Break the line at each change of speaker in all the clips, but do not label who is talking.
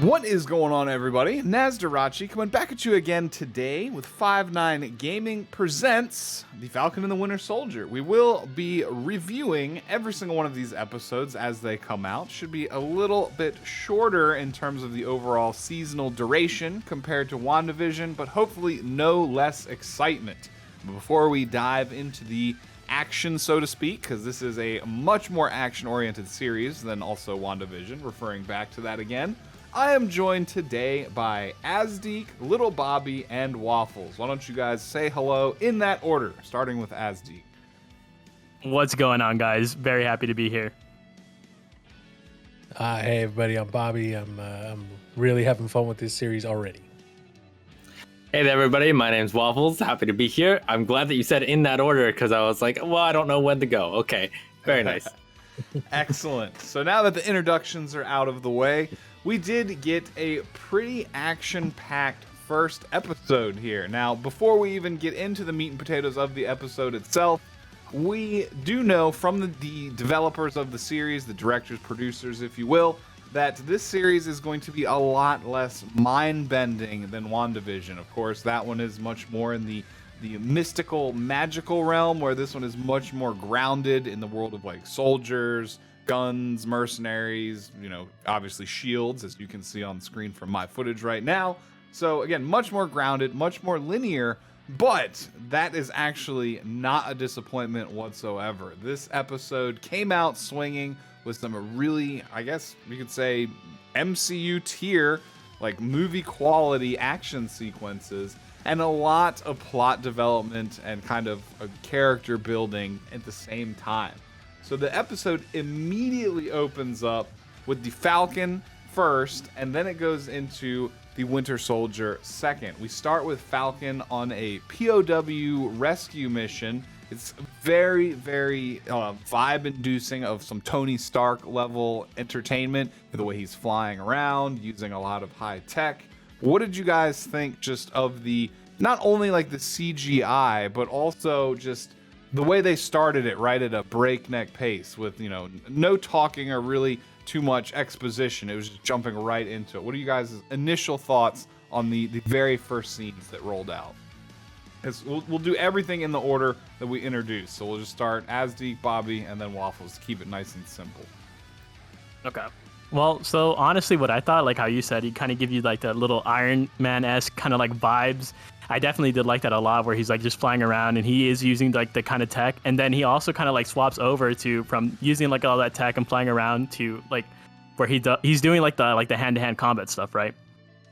What is going on, everybody? Nazdarachi coming back at you again today with 5-9 Gaming presents The Falcon and the Winter Soldier. We will be reviewing every single one of these episodes as they come out. Should be a little bit shorter in terms of the overall seasonal duration compared to WandaVision, but hopefully no less excitement. But before we dive into the action, so to speak, because this is a much more action-oriented series than also WandaVision, referring back to that again, I am joined today by Azdeek, Little Bobby, and Waffles. Why don't you guys say hello in that order, starting with Azdeek.
What's going on, guys? Very happy to be here.
Hey, everybody, I'm Bobby. I'm really having fun with this series already.
Hey there, everybody. My name's Waffles. Happy to be here. I'm glad that you said in that order because I was like, well, I don't know when to go. Okay, very nice.
Excellent. So now that the introductions are out of the way, we did get a pretty action-packed first episode here. Now, before we even get into the meat and potatoes of the episode itself, we do know from the developers of the series, the directors, producers, if you will, that this series is going to be a lot less mind-bending than WandaVision. Of course, that one is much more in the mystical, magical realm, where this one is much more grounded in the world of like soldiers, guns, mercenaries, obviously shields, as you can see on screen from my footage right now. So again, much more grounded, much more linear, but that is actually not a disappointment whatsoever. This episode came out swinging with some really, I guess you could say, MCU tier, like movie quality action sequences, and a lot of plot development and kind of a character building at the same time. So the episode immediately opens up with the Falcon first, and then it goes into the Winter Soldier second. We start with Falcon on a POW rescue mission. It's very, very vibe-inducing of some Tony Stark level entertainment, the way he's flying around, using a lot of high tech. What did you guys think just of the, not only like the CGI, but also just the way they started it right at a breakneck pace with, no talking or really too much exposition. It was just jumping right into it. What are you guys' initial thoughts on the very first scenes that rolled out? We'll do everything in the order that we introduced. So we'll just start Azdeek, Bobby, and then Waffles to keep it nice and simple.
Okay. Well, so honestly, what I thought, like how you said, he kind of give you like that little Iron Man-esque kind of like vibes. I definitely did like that a lot, where he's like just flying around and he is using like the kind of tech, and then he also kind of like swaps over to from using like all that tech and flying around to like where he's doing like the hand-to-hand combat stuff, right?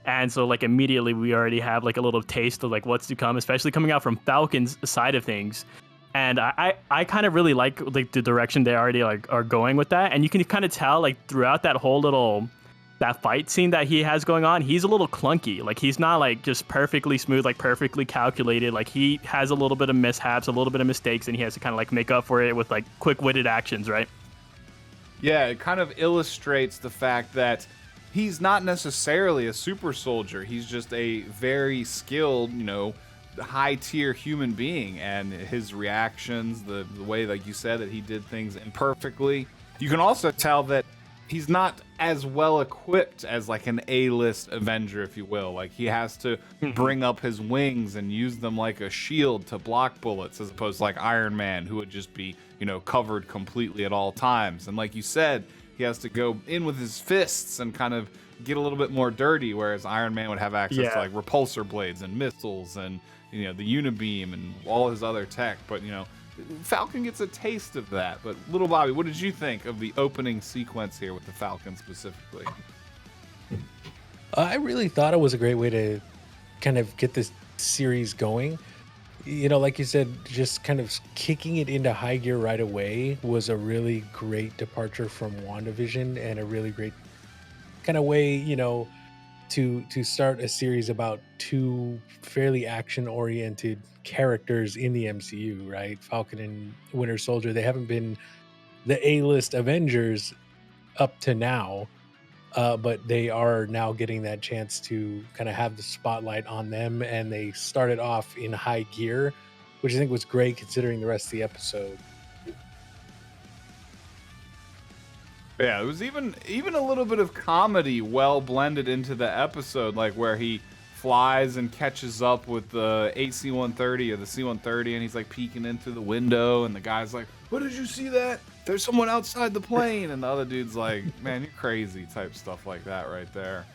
And so like immediately we already have like a little taste of like what's to come, especially coming out from Falcon's side of things. And I kind of really like the direction they already like are going with that, and you can kind of tell like throughout that whole little that fight scene that he has going on, he's a little clunky. Like he's not like just perfectly smooth, like perfectly calculated. Like he has a little bit of mishaps, a little bit of mistakes, and he has to kind of like make up for it with like quick-witted actions, right?
Yeah, it kind of illustrates the fact that he's not necessarily a super soldier. He's just a very skilled, high-tier human being, and his reactions, the way, like you said, that he did things imperfectly. You can also tell that he's not as well equipped as like an A-list Avenger, if you will. Like he has to bring up his wings and use them like a shield to block bullets, as opposed to like Iron Man, who would just be, covered completely at all times. And like you said, he has to go in with his fists and kind of get a little bit more dirty, whereas Iron Man would have access to like repulsor blades and missiles and the Unibeam and all his other tech. But Falcon gets a taste of that. But Little Bobby, what did you think of the opening sequence here with the Falcon specifically?
I really thought it was a great way to kind of get this series going. Like you said, just kind of kicking it into high gear right away was a really great departure from WandaVision, and a really great kind of way, to start a series about two fairly action-oriented characters in the MCU, right? Falcon and Winter Soldier, they haven't been the A-list Avengers up to now, but they are now getting that chance to kind of have the spotlight on them, and they started off in high gear, which I think was great considering the rest of the episode.
Yeah, it was even a little bit of comedy well blended into the episode, like where he flies and catches up with the AC-130 or the C-130, and he's like peeking in through the window, and the guy's like, "What, did you see that? There's someone outside the plane," and the other dude's like, "Man, you're crazy," type stuff like that right there.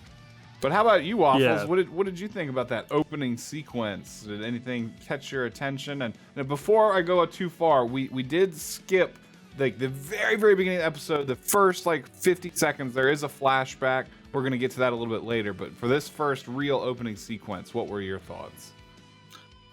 But how about you, Waffles?
Yeah.
What did you think about that opening sequence? Did anything catch your attention? And before I go too far, we did skip like the very beginning of the episode, the first like 50 seconds. There is a flashback. We're gonna get to that a little bit later. But for this first real opening sequence, what were your thoughts?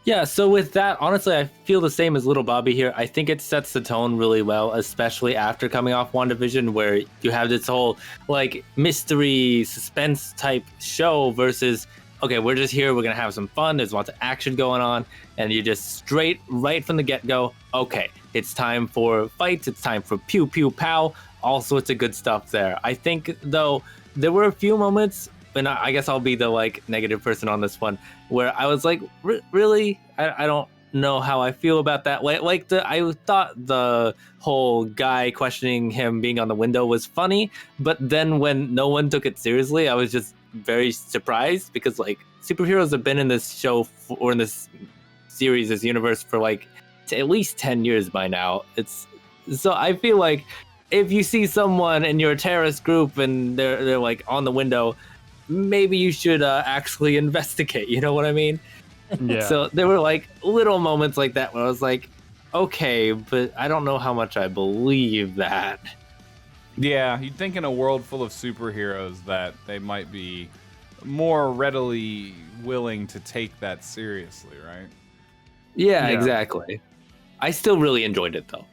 Yeah, so with that, honestly, I feel the same as Little Bobby here. I think it sets the tone really well, especially after coming off WandaVision, where you have this whole like mystery suspense type show versus, okay, we're just here, we're gonna have some fun, there's lots of action going on, and you just straight right from the get-go, okay, it's time for fights, it's time for pew pew pow, all sorts of good stuff there. I think though there were a few moments, and I guess I'll be the like negative person on this one, where I was like, really? I don't know how I feel about that. I thought the whole guy questioning him being on the window was funny, but then when no one took it seriously, I was just very surprised because like superheroes have been in this show or in this series, this universe for like at least 10 years by now. So I feel like if you see someone in your terrorist group and they're like on the window, maybe you should actually investigate, you know what I mean?
Yeah.
So there were like little moments like that where I was like, okay, but I don't know how much I believe that.
Yeah, you'd think in a world full of superheroes that they might be more readily willing to take that seriously, right?
Yeah,
Yeah.
exactly. I still really enjoyed it though.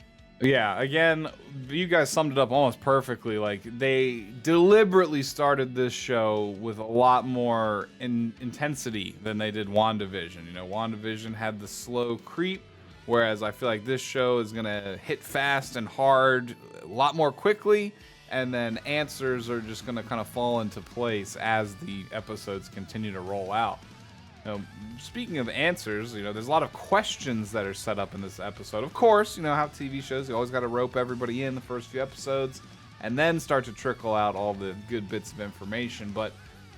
Yeah, again, you guys summed it up almost perfectly. Like, they deliberately started this show with a lot more intensity than they did WandaVision. You know, WandaVision had the slow creep, whereas I feel like this show is going to hit fast and hard a lot more quickly, and then answers are just going to kind of fall into place as the episodes continue to roll out. You know, speaking of answers, you know, there's a lot of questions that are set up in this episode. Of course, you know how TV shows, you always got to rope everybody in the first few episodes and then start to trickle out all the good bits of information. But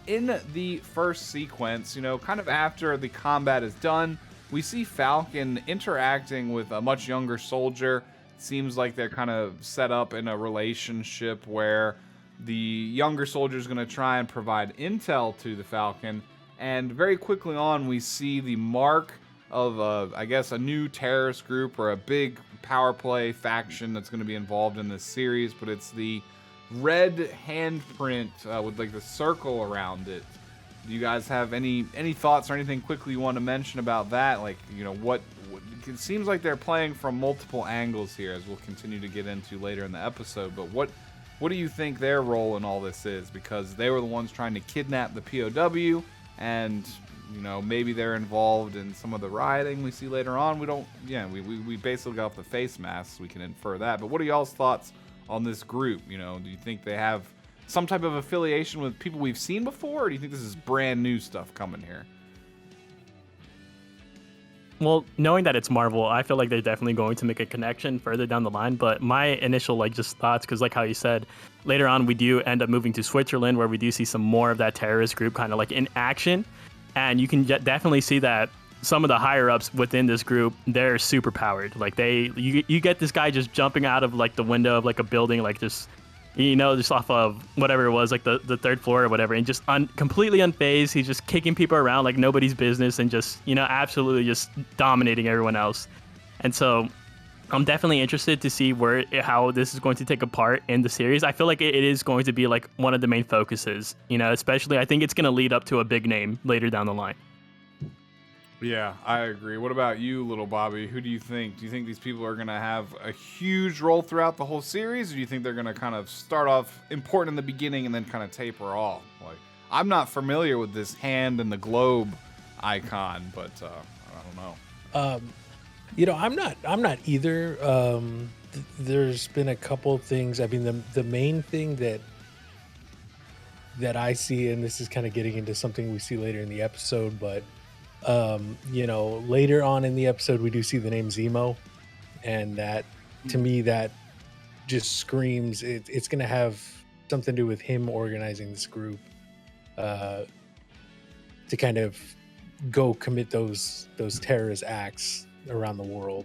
in the first sequence, you know, kind of after the combat is done, we see Falcon interacting with a much younger soldier. Seems like they're kind of set up in a relationship where the younger soldier is going to try and provide intel to the Falcon. And very quickly on, we see the mark of, I guess, a new terrorist group or a big power play faction that's going to be involved in this series. But it's the red handprint with like the circle around it. Do you guys have any thoughts or anything quickly you want to mention about that? Like, you know, what it seems like they're playing from multiple angles here, as we'll continue to get into later in the episode. But what do you think their role in all this is? Because they were the ones trying to kidnap the POW. And, you know, maybe they're involved in some of the rioting we see later on. We basically got off the face masks. We can infer that. But what are y'all's thoughts on this group? You know, do you think they have some type of affiliation with people we've seen before? Or do you think this is brand new stuff coming here?
Well, knowing that it's Marvel, I feel like they're definitely going to make a connection further down the line. But my initial just thoughts, because like how you said, later on we do end up moving to Switzerland, where we do see some more of that terrorist group kind of like in action, and you can definitely see that some of the higher ups within this group, they're super powered. Like you get this guy just jumping out of like the window of like a building, like just off of whatever it was, like the third floor or whatever, and just completely unfazed. He's just kicking people around like nobody's business and just, absolutely just dominating everyone else. And so I'm definitely interested to see how this is going to take a part in the series. I feel like it is going to be like one of the main focuses, especially I think it's going to lead up to a big name later down the line.
Yeah, I agree. What about you, Little Bobby? Who do you think? Do you think these people are going to have a huge role throughout the whole series? Or do you think they're going to kind of start off important in the beginning and then kind of taper off? Like, I'm not familiar with this hand and the globe icon, but I don't know.
I'm not either. There's been a couple of things. I mean, the main thing that I see, and this is kind of getting into something we see later in the episode, but later on in the episode, we do see the name Zemo, and that, to me, that just screams it's going to have something to do with him organizing this group to kind of go commit those terrorist acts around the world.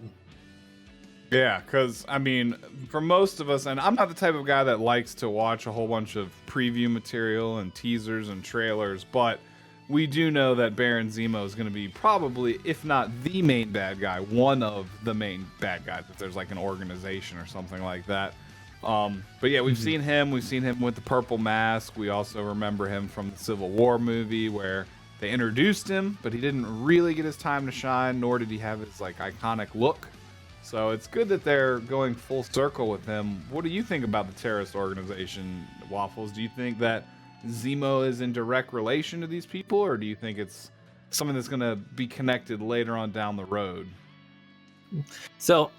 Yeah, because, I mean, for most of us, and I'm not the type of guy that likes to watch a whole bunch of preview material and teasers and trailers, but we do know that Baron Zemo is going to be probably, if not the main bad guy, one of the main bad guys, if there's like an organization or something like that. But yeah, we've seen him. We've seen him with the purple mask. We also remember him from the Civil War movie where they introduced him, but he didn't really get his time to shine, nor did he have his like iconic look. So it's good that they're going full circle with him. What do you think about the terrorist organization, Waffles? Do you think that Zemo is in direct relation to these people, or do you think it's something that's going to be connected later on down the road?
So,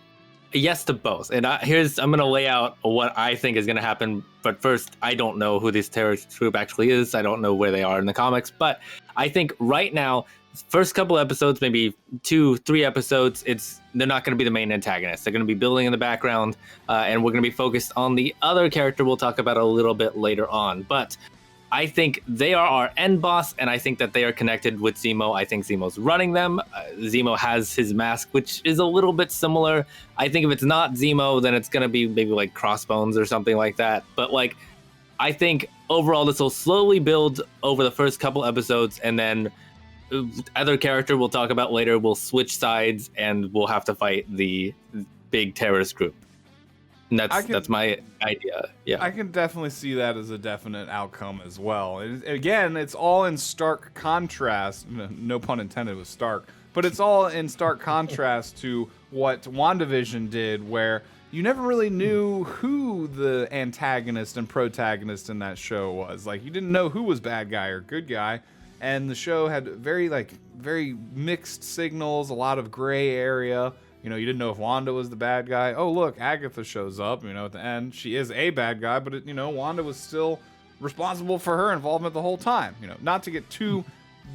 yes to both. And I'm going to lay out what I think is going to happen. But first, I don't know who this terrorist group actually is. I don't know where they are in the comics. But I think right now, first couple episodes, maybe 2-3 episodes, they're not going to be the main antagonists. They're going to be building in the background, and we're going to be focused on the other character we'll talk about a little bit later on. But I think they are our end boss, and I think that they are connected with Zemo. I think Zemo's running them. Zemo has his mask, which is a little bit similar. I think if it's not Zemo, then it's going to be maybe like Crossbones or something like that. But like, I think overall this will slowly build over the first couple episodes, and then other character we'll talk about later will switch sides, and we'll have to fight the big terrorist group. And that's my idea. Yeah,
I can definitely see that as a definite outcome as well. Again, it's all in stark contrast. No pun intended with Stark, but it's all in stark contrast to what WandaVision did, where you never really knew who the antagonist and protagonist in that show was. Like, you didn't know who was bad guy or good guy. And the show had very mixed signals, a lot of gray area. You know, you didn't know if Wanda was the bad guy. Oh, look, Agatha shows up, at the end. She is a bad guy, but, Wanda was still responsible for her involvement the whole time. Not to get too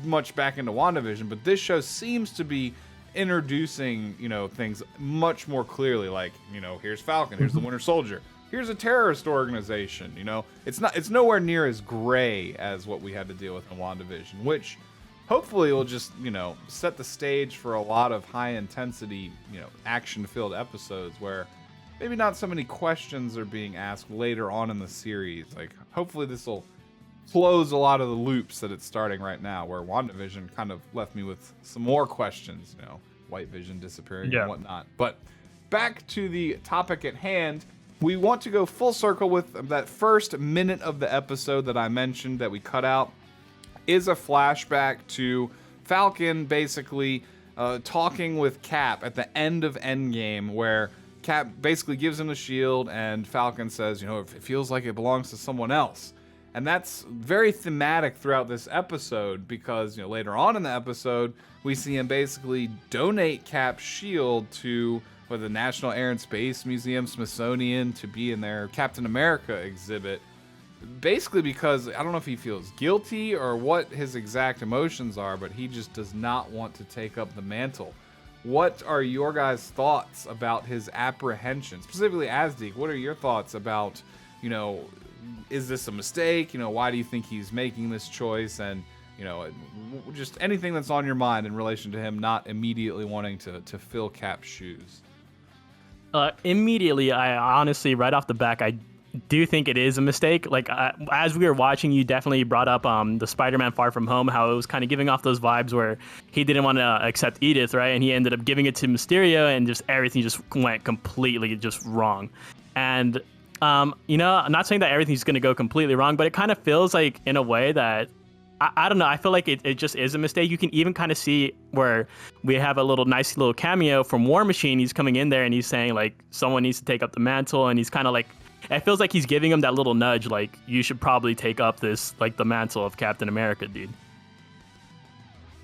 much back into WandaVision, but this show seems to be introducing, things much more clearly. Like, here's Falcon, here's the Winter Soldier. Here's a terrorist organization, It's nowhere near as gray as what we had to deal with in WandaVision, which hopefully will just, set the stage for a lot of high intensity, action-filled episodes where maybe not so many questions are being asked later on in the series. Like, hopefully this will close a lot of the loops that it's starting right now, where WandaVision kind of left me with some more questions, White Vision disappearing and whatnot. But back to the topic at hand. We want to go full circle with that first minute of the episode that I mentioned that we cut out is a flashback to Falcon basically talking with Cap at the end of Endgame, where Cap basically gives him the shield and Falcon says, it feels like it belongs to someone else. And that's very thematic throughout this episode because, later on in the episode, we see him basically donate Cap's shield to the National Air and Space Museum, Smithsonian, to be in their Captain America exhibit. Basically because, I don't know if he feels guilty or what his exact emotions are, but he just does not want to take up the mantle. What are your guys' thoughts about his apprehension? Specifically, Azdeek, what are your thoughts about, is this a mistake? Why do you think he's making this choice? And, just anything that's on your mind in relation to him not immediately wanting to fill Cap's shoes.
Immediately, I honestly, right off the back, I do think it is a mistake. Like, as we were watching, you definitely brought up the Spider-Man Far From Home, how it was kind of giving off those vibes where he didn't want to accept Edith, right? And he ended up giving it to Mysterio, and just everything just went completely just wrong. And, I'm not saying that everything's going to go completely wrong, but it kind of feels like, in a way that, I don't know, I feel like it just is a mistake. You can even kind of see where we have a nice little cameo from War Machine. He's coming in there and he's saying, like, someone needs to take up the mantle, and he's kind of like, it feels like he's giving him that little nudge, like, you should probably take up this, like, the mantle of Captain America, dude.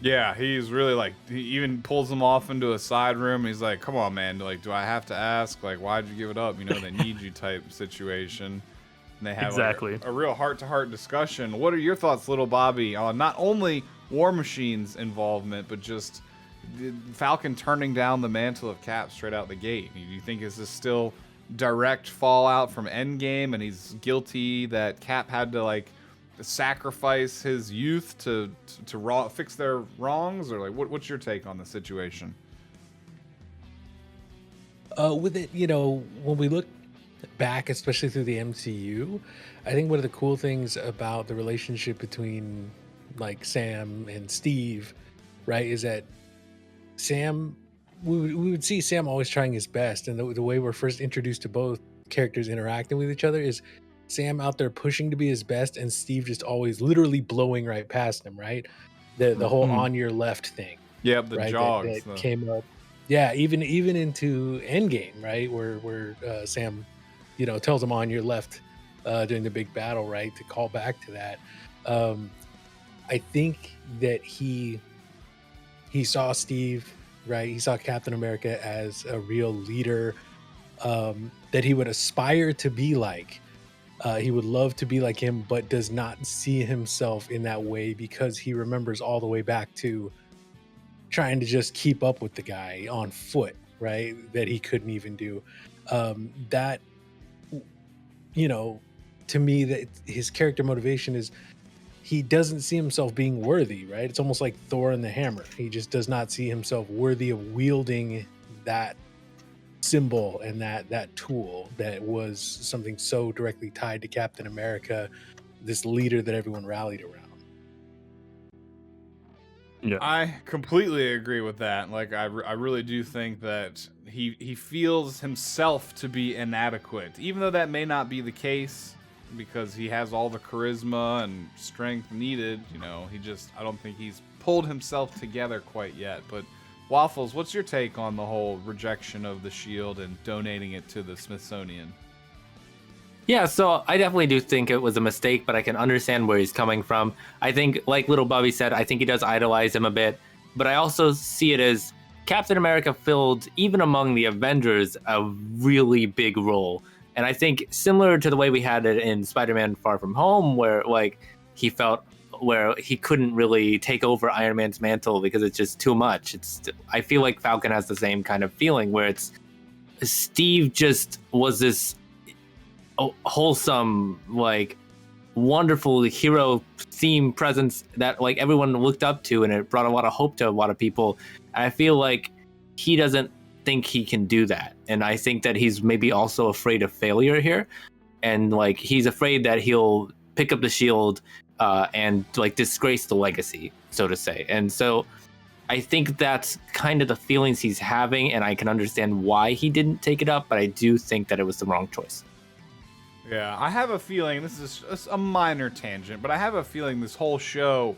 Yeah, he's really like, he even pulls him off into a side room. He's like, come on, man. Like, do I have to ask? Like, why'd you give it up? They need you type situation. And they have
exactly
a real heart-to-heart discussion. What are your thoughts, little Bobby, on not only War Machine's involvement, but just Falcon turning down the mantle of Cap straight out the gate? Do you think is this still direct fallout from Endgame, and he's guilty that Cap had to like sacrifice his youth to fix their wrongs, or like what's your take on the situation?
With it, when we look back, especially through the MCU, I think one of the cool things about the relationship between like Sam and Steve, right, is that Sam, we would see Sam always trying his best, and the way we're first introduced to both characters interacting with each other is Sam out there pushing to be his best, and Steve just always literally blowing right past him, right? The whole on your left thing.
Yep, the
right?
jogs
that came up. Yeah, even into Endgame, right, where Sam, tells him on your left during the big battle, right, to call back to that. I think that he saw Steve, right? He saw Captain America as a real leader that he would aspire to be like. He would love to be like him, but does not see himself in that way because he remembers all the way back to trying to just keep up with the guy on foot, right? That he couldn't even do. That, to me, that his character motivation is he doesn't see himself being worthy, right? It's almost like Thor and the hammer. He just does not see himself worthy of wielding that symbol and that tool that was something so directly tied to Captain America, this leader that everyone rallied around.
Yeah,
I completely agree with that. Like, I really do think that he feels himself to be inadequate, even though that may not be the case, because he has all the charisma and strength needed. I don't think he's pulled himself together quite yet. But Waffles, what's your take on the whole rejection of the shield and donating it to the Smithsonian?
Yeah, so I definitely do think it was a mistake, but I can understand where he's coming from. I think, like Little Bobby said, I think he does idolize him a bit, but I also see it as Captain America filled, even among the Avengers, a really big role. And I think similar to the way we had it in Spider-Man Far From Home, where like he felt where he couldn't really take over Iron Man's mantle because it's just too much. I feel like Falcon has the same kind of feeling where it's Steve just was this wholesome, like wonderful hero theme presence that like everyone looked up to, and it brought a lot of hope to a lot of people. I feel like he doesn't think he can do that, and I think that he's maybe also afraid of failure here, and like he's afraid that he'll pick up the shield and like disgrace the legacy, so to say. And so I think that's kind of the feelings he's having, and I can understand why he didn't take it up, but I do think that it was the wrong choice.
Yeah, I have a feeling, this is a minor tangent, but I have a feeling this whole show,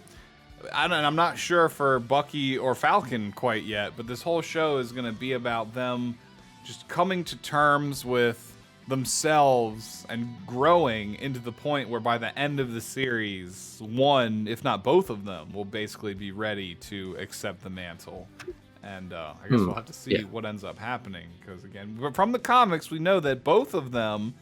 I'm not sure for Bucky or Falcon quite yet, but this whole show is going to be about them just coming to terms with themselves and growing into the point where by the end of the series, one, if not both of them, will basically be ready to accept the mantle. And I guess we'll have to see what ends up happening, because again, from the comics, we know that both of them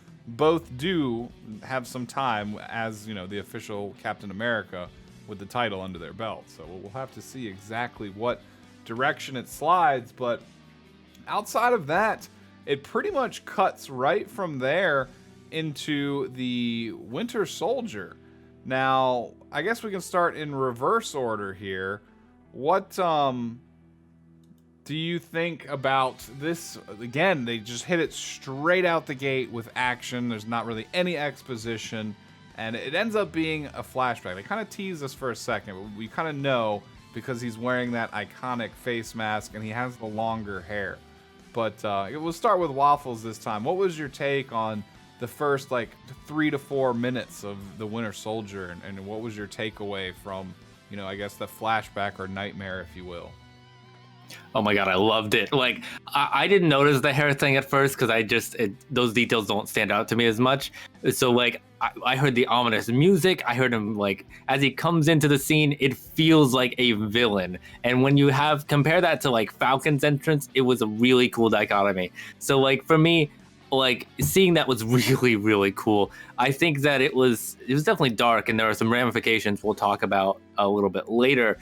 do have some time as, the official Captain America with the title under their belt. So we'll have to see exactly what direction it slides. But outside of that, it pretty much cuts right from there into the Winter Soldier. Now, I guess we can start in reverse order here. What do you think about this? Again, they just hit it straight out the gate with action. There's not really any exposition, and it ends up being a flashback. They kind of tease us for a second, but we kind of know because he's wearing that iconic face mask and he has the longer hair. But we'll start with Waffles this time. What was your take on the first 3 to 4 minutes of the Winter Soldier, and what was your takeaway from, I guess the flashback or nightmare, if you will?
Oh my god, I loved it. Like, I didn't notice the hair thing at first because those details don't stand out to me as much. So I heard the ominous music. I heard him as he comes into the scene, it feels like a villain. And when you compare that to Falcon's entrance, it was a really cool dichotomy. So for me, seeing that was really, really cool. I think that it was definitely dark, and there are some ramifications we'll talk about a little bit later.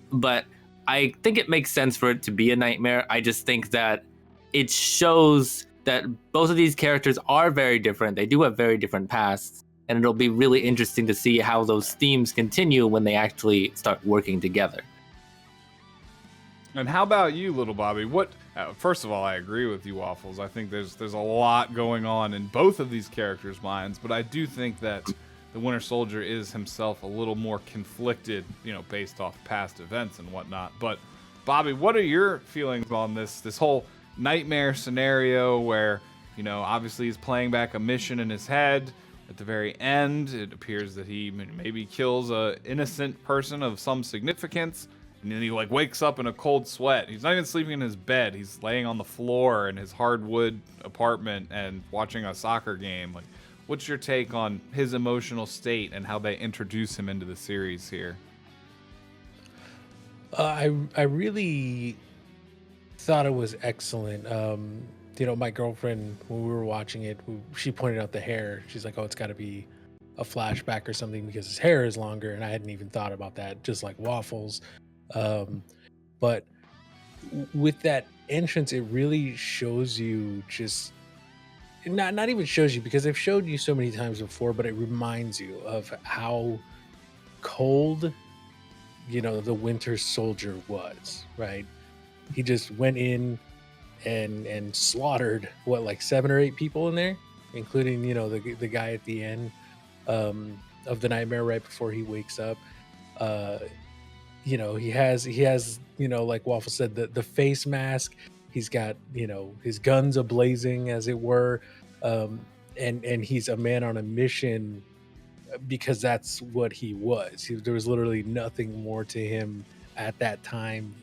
But I think it makes sense for it to be a nightmare. I just think that it shows that both of these characters are very different. They do have very different pasts, and it'll be really interesting to see how those themes continue when they actually start working together.
And how about you, little Bobby? What? First of all, I agree with you, Waffles. I think there's a lot going on in both of these characters' minds, but I do think that the Winter Soldier is himself a little more conflicted, based off past events and whatnot. But Bobby, what are your feelings on this whole nightmare scenario where, obviously he's playing back a mission in his head? At the very end, it appears that he maybe kills a innocent person of some significance. And then he wakes up in a cold sweat. He's not even sleeping in his bed. He's laying on the floor in his hardwood apartment and watching a soccer game. What's your take on his emotional state and how they introduce him into the series here?
I really thought it was excellent. My girlfriend, when we were watching it, she pointed out the hair. She's like, "Oh, it's got to be a flashback or something because his hair is longer," and I hadn't even thought about that. Just like Waffles. But with that entrance, it really shows you just not even shows you, because they've showed you so many times before, but it reminds you of how cold, the Winter Soldier was, right? He just went in and slaughtered 7 or 8 people in there, including, the guy at the end of the nightmare right before he wakes up. He has like Waffle said, the face mask. He's got his guns ablazing, as it were, and he's a man on a mission because that's what he was. There was literally nothing more to him at that time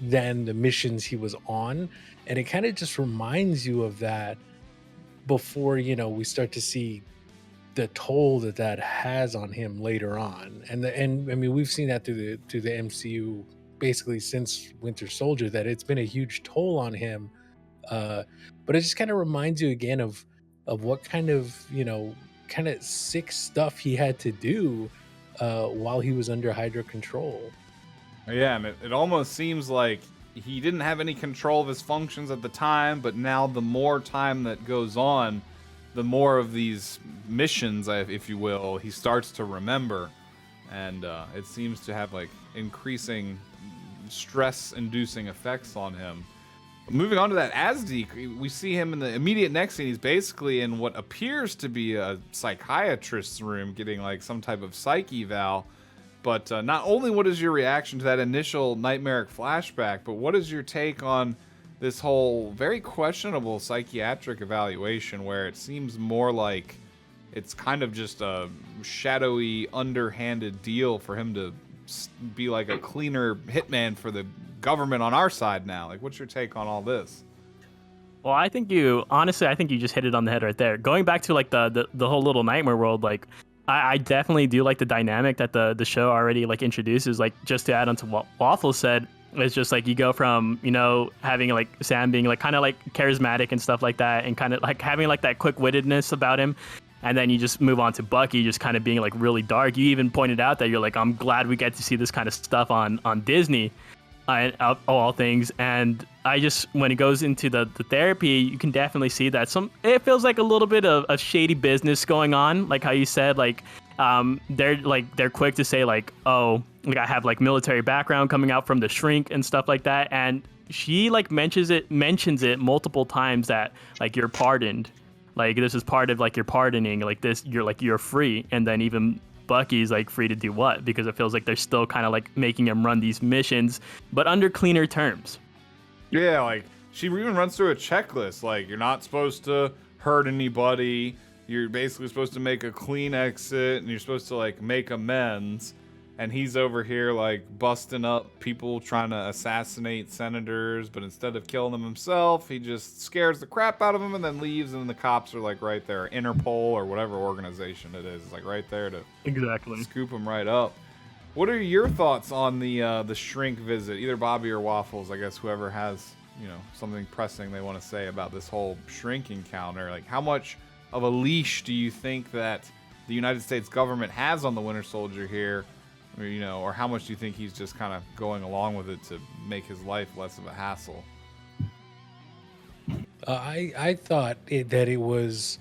than the missions he was on, and it kind of just reminds you of that before we start to see the toll that has on him later on. And I mean, we've seen that through the MCU basically since Winter Soldier, that it's been a huge toll on him. But it just kind of reminds you again of what kind of sick stuff he had to do while he was under Hydra control.
Yeah, and it almost seems like he didn't have any control of his functions at the time, but now the more time that goes on, the more of these missions, if you will, he starts to remember. And it seems to have increasing stress-inducing effects on him. Moving on to that Azdi, we see him in the immediate next scene. He's basically in what appears to be a psychiatrist's room getting some type of psych eval. But not only what is your reaction to that initial nightmaric flashback, but what is your take on this whole very questionable psychiatric evaluation where it seems more like it's kind of just a shadowy, underhanded deal for him to be like a cleaner hitman for the government on our side now? What's your take on all this?
Well, I think you just hit it on the head right there. Going back to the whole little nightmare world, I definitely do like the dynamic that the show already introduces. Just to add on to what Waffle said, it's just you go from having Sam being kind of charismatic and stuff like that, and kind of having that quick-wittedness about him, and then you just move on to Bucky just kind of being really dark. You even pointed out that you're I'm glad we get to see this kind of stuff on Disney, of all things. And I just, when it goes into the therapy, you can definitely see that it feels like a little bit of shady business going on, how you said. They're quick to say oh, I have military background coming out from the shrink and stuff like that, and she mentions it multiple times that you're pardoned, this is part of your pardoning, this you're free. And then even Bucky's free to do what, because it feels they're still kind of making him run these missions but under cleaner terms.
Yeah, she even runs through a checklist, you're not supposed to hurt anybody. You're basically supposed to make a clean exit, and you're supposed to make amends. And he's over here busting up people trying to assassinate senators, but instead of killing them himself, he just scares the crap out of them and then leaves. And the cops are right there, Interpol or whatever organization it is, right there to
exactly
scoop him right up. What are your thoughts on the shrink visit? Either Bobby or Waffles, I guess, whoever has something pressing they want to say about this whole shrink encounter. How much of a leash do you think that the United States government has on the Winter Soldier here? Or how much do you think he's just kind of going along with it to make his life less of a hassle?
I thought that it was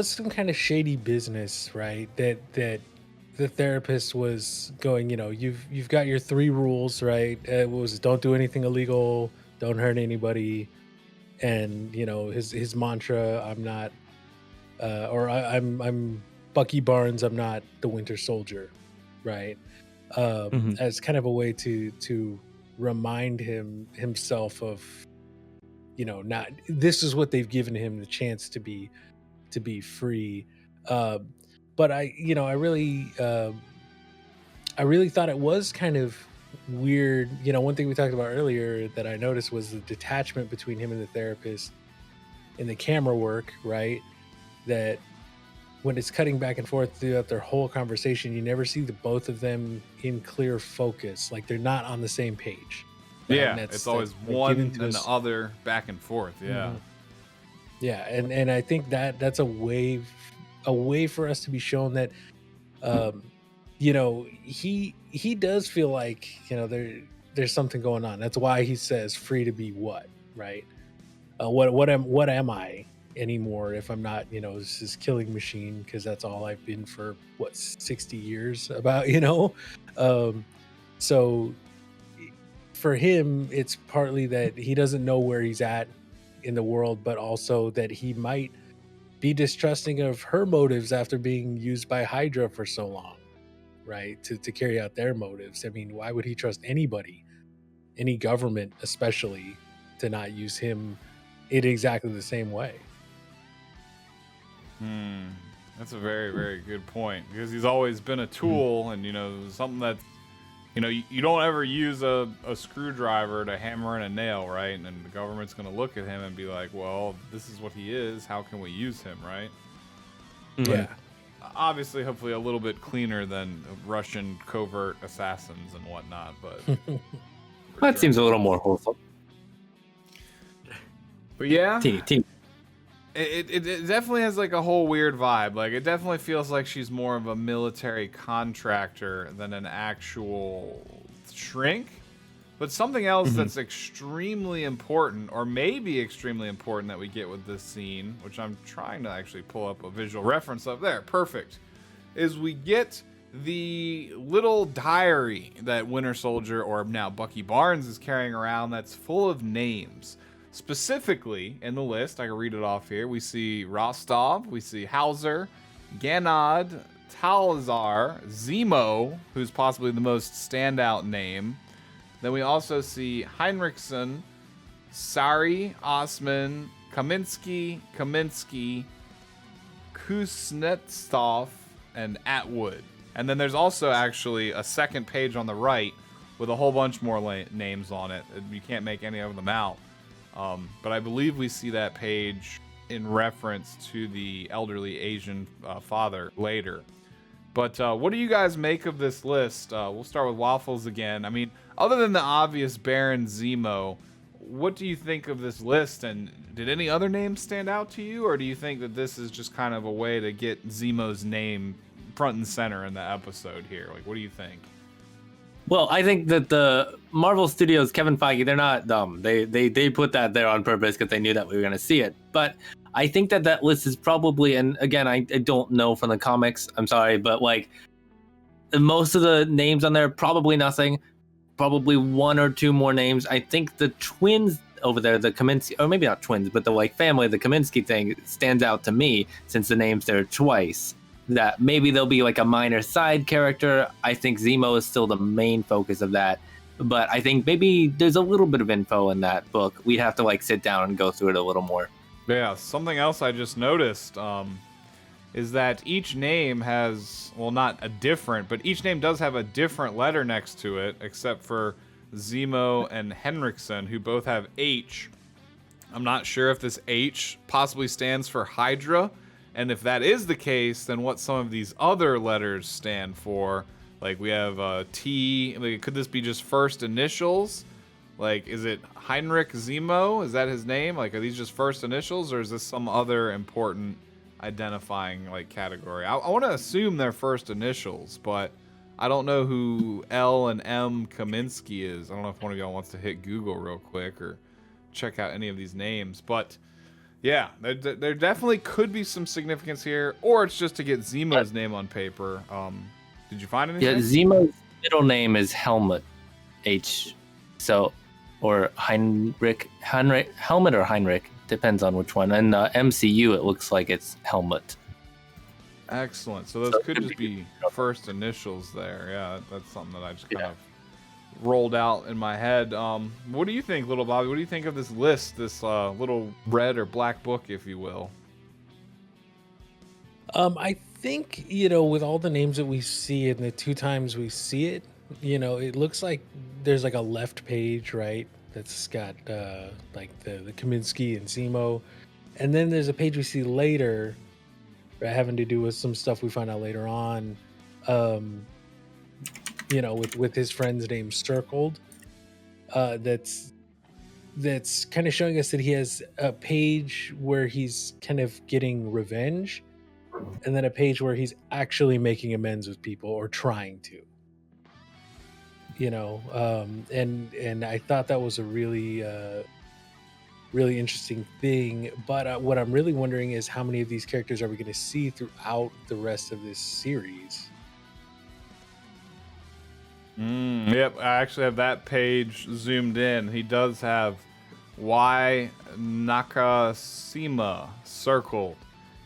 some kind of shady business, right? That the therapist was going, you've got your three rules, right? It was don't do anything illegal, don't hurt anybody, and his mantra, I'm not, I'm Bucky Barnes, I'm not the Winter Soldier, right?
Hmm.
As kind of a way to remind himself of not this is what they've given him the chance to be free. uh, but I really thought it was kind of weird. One thing we talked about earlier that I noticed was the detachment between him and the therapist in the camera work, right? That when it's cutting back and forth throughout their whole conversation, you never see the both of them in clear focus, like they're not on the same page, right?
Yeah,
And
it's always
like,
one
given
and
to
the
us.
other back and forth. Yeah.
Mhm. Yeah, and I think that's a way for us to be shown that um he does feel like there's something going on. That's why he says free to be what, right? What am I anymore if I'm not this killing machine, because that's all I've been for what 60 years about, um so for him it's partly that he doesn't know where he's at in the world, but also that he might be distrusting of her motives after being used by Hydra for so long, right? To carry out their motives. I mean, why would he trust anybody, any government especially, to not use him in exactly the same way?
Hmm. That's a very, very good point, because he's always been a tool, and something that's you don't ever use a screwdriver to hammer in a nail, right? And then the government's going to look at him and be like, well, this is what he is. How can we use him, right?
Yeah.
Obviously, hopefully a little bit cleaner than Russian covert assassins and whatnot, but
That seems a little more wholesome.
But yeah,
Teeny.
it definitely has like a whole weird vibe. Like, it definitely feels like she's more of a military contractor than an actual shrink. But something else that's extremely important, or maybe extremely important, that we get with this scene, which I'm trying to actually pull up a visual reference of there, perfect, is we get the little diary that Winter Soldier, or now Bucky Barnes, is carrying around, that's full of names. Specifically, in the list, I can read it off here, we see Rostov, we see Hauser, Ganad, Talazar, Zemo, who's possibly the most standout name. Then we also see Heinrichsen, Sari, Osman, Kaminsky, Kuznetsov, and Atwood. And then there's also actually a second page on the right with a whole bunch more names on it. You can't make any of them out. But I believe we see that page in reference to the elderly Asian father later. But what do you guys make of this list? We'll start with Waffles again. I mean, other than the obvious Baron Zemo, what do you think of this list? And did any other names stand out to you? Or do you think that this is just kind of a way to get Zemo's name front and center in the episode here? Like, what do you think?
Well, I think that the Marvel Studios, Kevin Feige, they're not dumb. They put that there on purpose because they knew that we were going to see it. But I think that list is probably, and again, I don't know from the comics, I'm sorry, but like most of the names on there, probably nothing, probably one or two more names. I think the twins over there, the Kaminsky, or maybe not twins, but the like family, the Kaminsky thing stands out to me since the name's there twice. That maybe there'll be like a minor side character. I think Zemo is still the main focus of that. But I think maybe there's a little bit of info in that book. We'd have to like sit down and go through it a little more.
Yeah, something else I just noticed is that each name has, well, not a different, but each name does have a different letter next to it, except for Zemo and Henriksen, who both have H. I'm not sure if this H possibly stands for Hydra, and if that is the case, then what some of these other letters stand for. Like, we have T, like, could this be just first initials? Like, is it Heinrich Zemo? Is that his name? Like, are these just first initials, or is this some other important identifying, like, category? I want to assume they're first initials, but I don't know who L and M Kaminsky is. I don't know if one of y'all wants to hit Google real quick or check out any of these names. But yeah, there definitely could be some significance here, or it's just to get Zemo's name on paper. Did you find anything?
Yeah, Zemo's middle name is Helmut H. So, or Heinrich, Helmut or Heinrich, depends on which one. And MCU, it looks like it's Helmut.
Excellent. So those could just be first initials there. Yeah, that's something that I just kind of rolled out in my head. What do you think, little Bobby? What do you think of this list, this little red or black book, if you will?
I think, you know, with all the names that we see and the 2 times we see it, you know, it looks like there's like a left page, right? That's got like the Kaminsky and Zemo. And then there's a page we see later having to do with some stuff we find out later on, you know, with his friend's name circled. That's kind of showing us that he has a page where he's kind of getting revenge, and then a page where he's actually making amends with people or trying to. You know, and I thought that was a really really interesting thing. But what I'm really wondering is how many of these characters are we going to see throughout the rest of this series?
Yep, I actually have that page zoomed in. He does have Y Nakashima circled,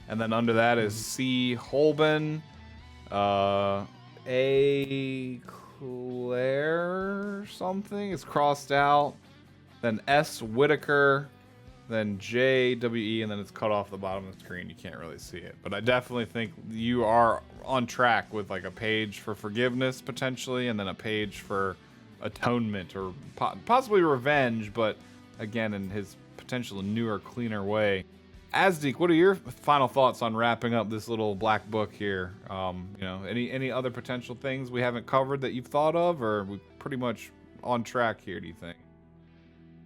and then under that is C Holben, A Claire something is crossed out, then S Whitaker, then JWE, and then it's cut off the bottom of the screen. You can't really see it, but I definitely think you are on track with like a page for forgiveness potentially, and then a page for atonement or possibly revenge, but again in his potential newer, cleaner way. Azdeek, what are your final thoughts on wrapping up this little black book here? You know, any other potential things we haven't covered that you've thought of, or are we pretty much on track here, do you think?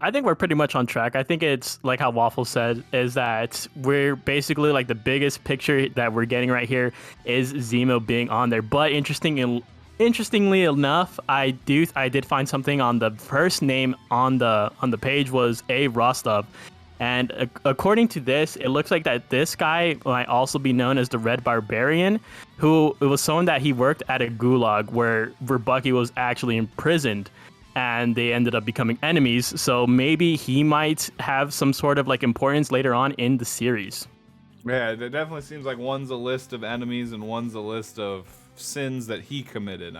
I think we're pretty much on track. I think it's like how Waffle said, is that we're basically like the biggest picture that we're getting right here is Zemo being on there. But interestingly enough, I did find something on the first name on the page was A. Rostov. And according to this, it looks like that this guy might also be known as the Red Barbarian, who it was someone that he worked at a gulag where Bucky was actually imprisoned, and they ended up becoming enemies. So maybe he might have some sort of like importance later on in the series.
Yeah, it definitely seems like one's a list of enemies and one's a list of sins that he committed.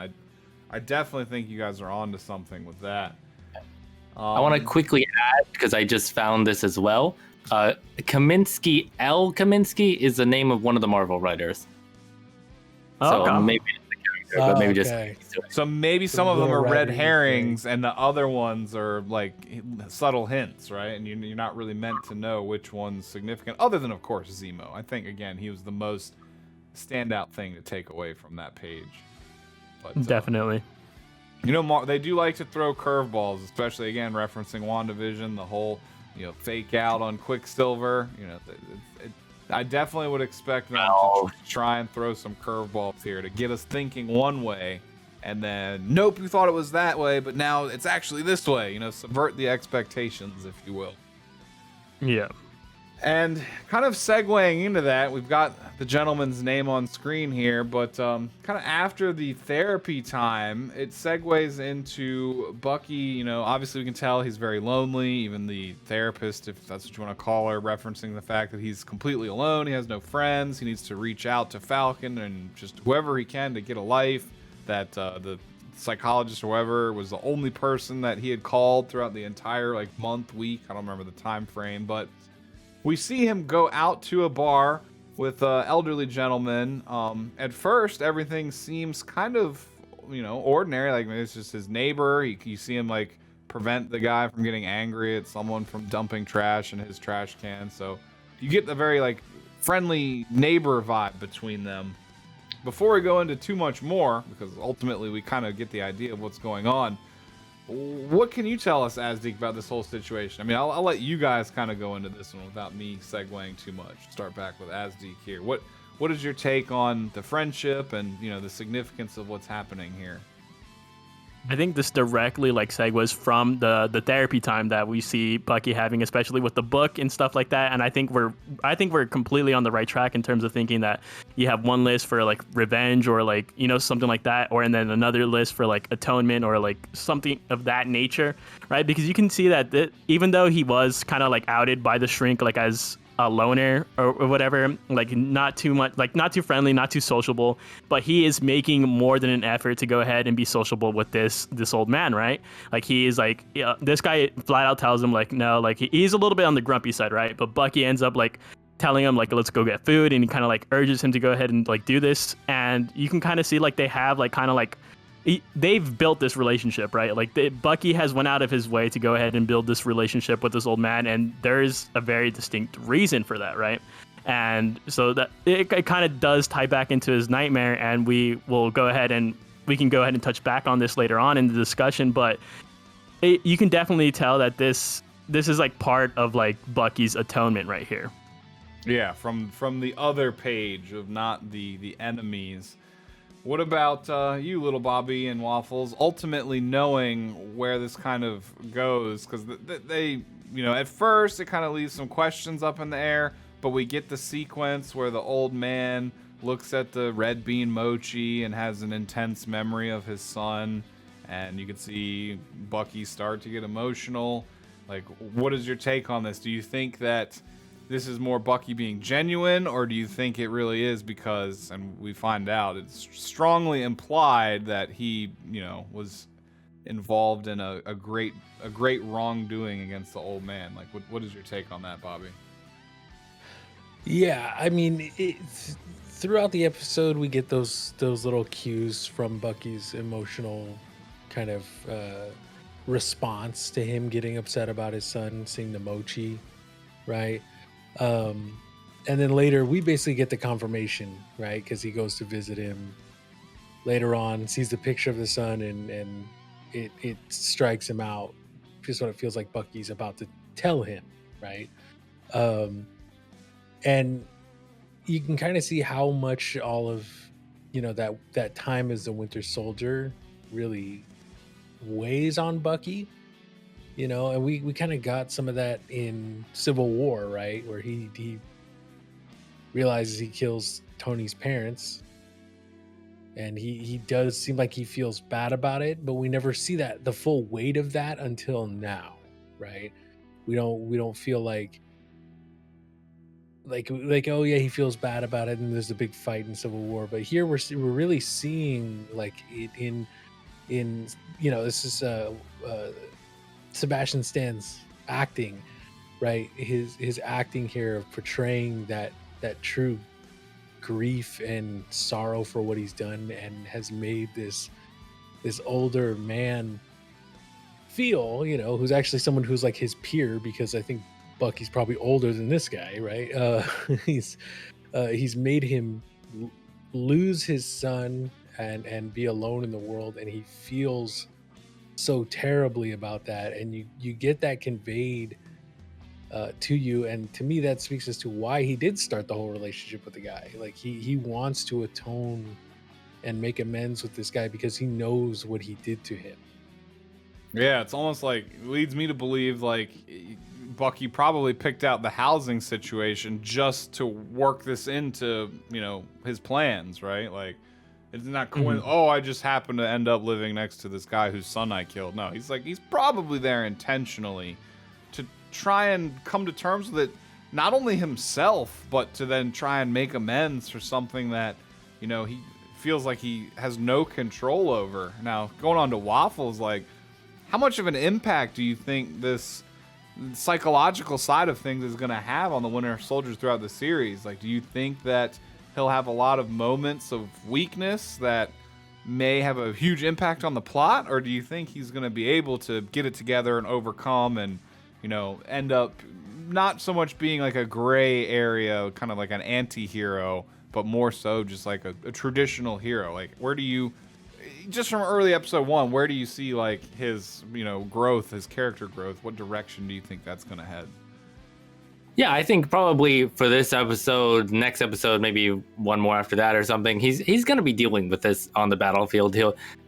I definitely think you guys are onto something with that.
I want to quickly add, because I just found this as well. Kaminsky, L. Kaminsky is the name of one of the Marvel writers. So maybe it's the character, but maybe just.
So maybe some of them are red
Rabbit
herrings, and the other ones are like subtle hints, right? And you're not really meant to know which one's significant, other than, of course, Zemo. I think, again, he was the most standout thing to take away from that page. But,
Definitely.
You know, they do like to throw curveballs, especially, again, referencing WandaVision, the whole, you know, fake out on Quicksilver. You know, I definitely would expect them to try and throw some curveballs here to get us thinking one way, and then, nope, you thought it was that way, but now it's actually this way. You know, subvert the expectations, if you will.
Yeah.
And kind of segueing into that, we've got the gentleman's name on screen here, but kind of after the therapy time, it segues into Bucky. You know, obviously we can tell he's very lonely. Even the therapist, if that's what you want to call her, referencing the fact that he's completely alone. He has no friends. He needs to reach out to Falcon and just whoever he can to get a life. That the psychologist or whoever was the only person that he had called throughout the entire like month, week. I don't remember the time frame, but we see him go out to a bar with an elderly gentleman. At first, everything seems kind of, you know, ordinary. Like, maybe it's just his neighbor. You see him, like, prevent the guy from getting angry at someone from dumping trash in his trash can. So you get the very, like, friendly neighbor vibe between them. Before we go into too much more, because ultimately we kind of get the idea of what's going on, what can you tell us, Azdeek, about this whole situation? I mean, I'll let you guys kind of go into this one without me segueing too much. Start back with Azdeek here. What is your take on the friendship and, you know, the significance of what's happening here?
I think this directly like segues from the therapy time that we see Bucky having, especially with the book and stuff like that. And I think we're completely on the right track in terms of thinking that you have one list for like revenge or like, you know, something like that, or and then another list for like atonement or like something of that nature, right? Because you can see that even though he was kind of like outed by the Shrink like as a loner or whatever, like not too much, like not too friendly, not too sociable, but he is making more than an effort to go ahead and be sociable with this old man, right? Like he is like, this guy flat out tells him like, no, like he's a little bit on the grumpy side, right? But Bucky ends up like telling him like, let's go get food, and he kind of like urges him to go ahead and like do this, and you can kind of see like they have like kind of like they've built this relationship, right? Like Bucky has went out of his way to go ahead and build this relationship with this old man, and there's a very distinct reason for that, right? And so that it kind of does tie back into his nightmare, and we can go ahead and touch back on this later on in the discussion, but you can definitely tell that this is like part of like Bucky's atonement right here.
Yeah, from the other page of not the enemies. What about you, little Bobby and Waffles, ultimately knowing where this kind of goes? Because they, you know, at first it kind of leaves some questions up in the air, but we get the sequence where the old man looks at the red bean mochi and has an intense memory of his son, and you can see Bucky start to get emotional. Like, what is your take on this? Do you think that this is more Bucky being genuine, or do you think it really is because, and we find out, it's strongly implied that he, you know, was involved in a great wrongdoing against the old man? Like, what is your take on that, Bobby?
Yeah, I mean, throughout the episode, we get those little cues from Bucky's emotional kind of response to him getting upset about his son seeing the mochi, right? And then later we basically get the confirmation, right? Because he goes to visit him later on, sees the picture of the son, and it strikes him out just what it feels like Bucky's about to tell him, right? And you can kind of see how much all of, you know, that time as the Winter Soldier really weighs on Bucky. You know, and we kind of got some of that in Civil War, right? Where he realizes he kills Tony's parents, and he does seem like he feels bad about it, but we never see the full weight of that until now, right? We don't feel like oh yeah, he feels bad about it, and there's a big fight in Civil War. But here we're really seeing like it in you know, this is Sebastian Stan's acting, right? His acting here of portraying that true grief and sorrow for what he's done, and has made this older man feel, you know, who's actually someone who's like his peer, because I think Bucky's probably older than this guy, right? He's made him lose his son and be alone in the world, and he feels so terribly about that, and you get that conveyed to you, and to me that speaks as to why he did start the whole relationship with the guy. Like he wants to atone and make amends with this guy because he knows what he did to him.
Yeah, it's almost like leads me to believe like Bucky probably picked out the housing situation just to work this into, you know, his plans, right? Like, it's not oh, I just happened to end up living next to this guy whose son I killed. No, he's probably there intentionally to try and come to terms with it, not only himself, but to then try and make amends for something that, you know, he feels like he has no control over. Now, going on to Waffles, like, how much of an impact do you think this psychological side of things is going to have on the Winter Soldiers throughout the series? Like, do you think that he'll have a lot of moments of weakness that may have a huge impact on the plot, or do you think he's going to be able to get it together and overcome and, you know, end up not so much being like a gray area, kind of like an anti-hero, but more so just like a traditional hero? Like, where do you, just from early episode 1, where do you see like his, you know, growth, his character growth? What direction do you think that's going to head?
Yeah, I think probably for this episode, next episode, maybe one more after that or something, he's going to be dealing with this on the battlefield.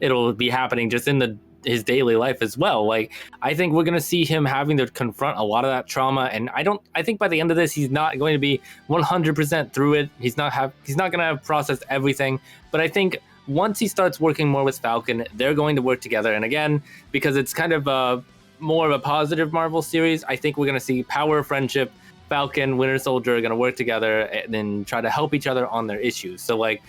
It'll be happening just in the his daily life as well. Like, I think we're gonna see him having to confront a lot of that trauma, and I think by the end of this, he's not going to be 100% through it. He's not gonna have processed everything, but I think once he starts working more with Falcon, they're going to work together. And again, because it's kind of more of a positive Marvel series, I think we're going to see power, friendship, Falcon, Winter Soldier are going to work together and then try to help each other on their issues. So like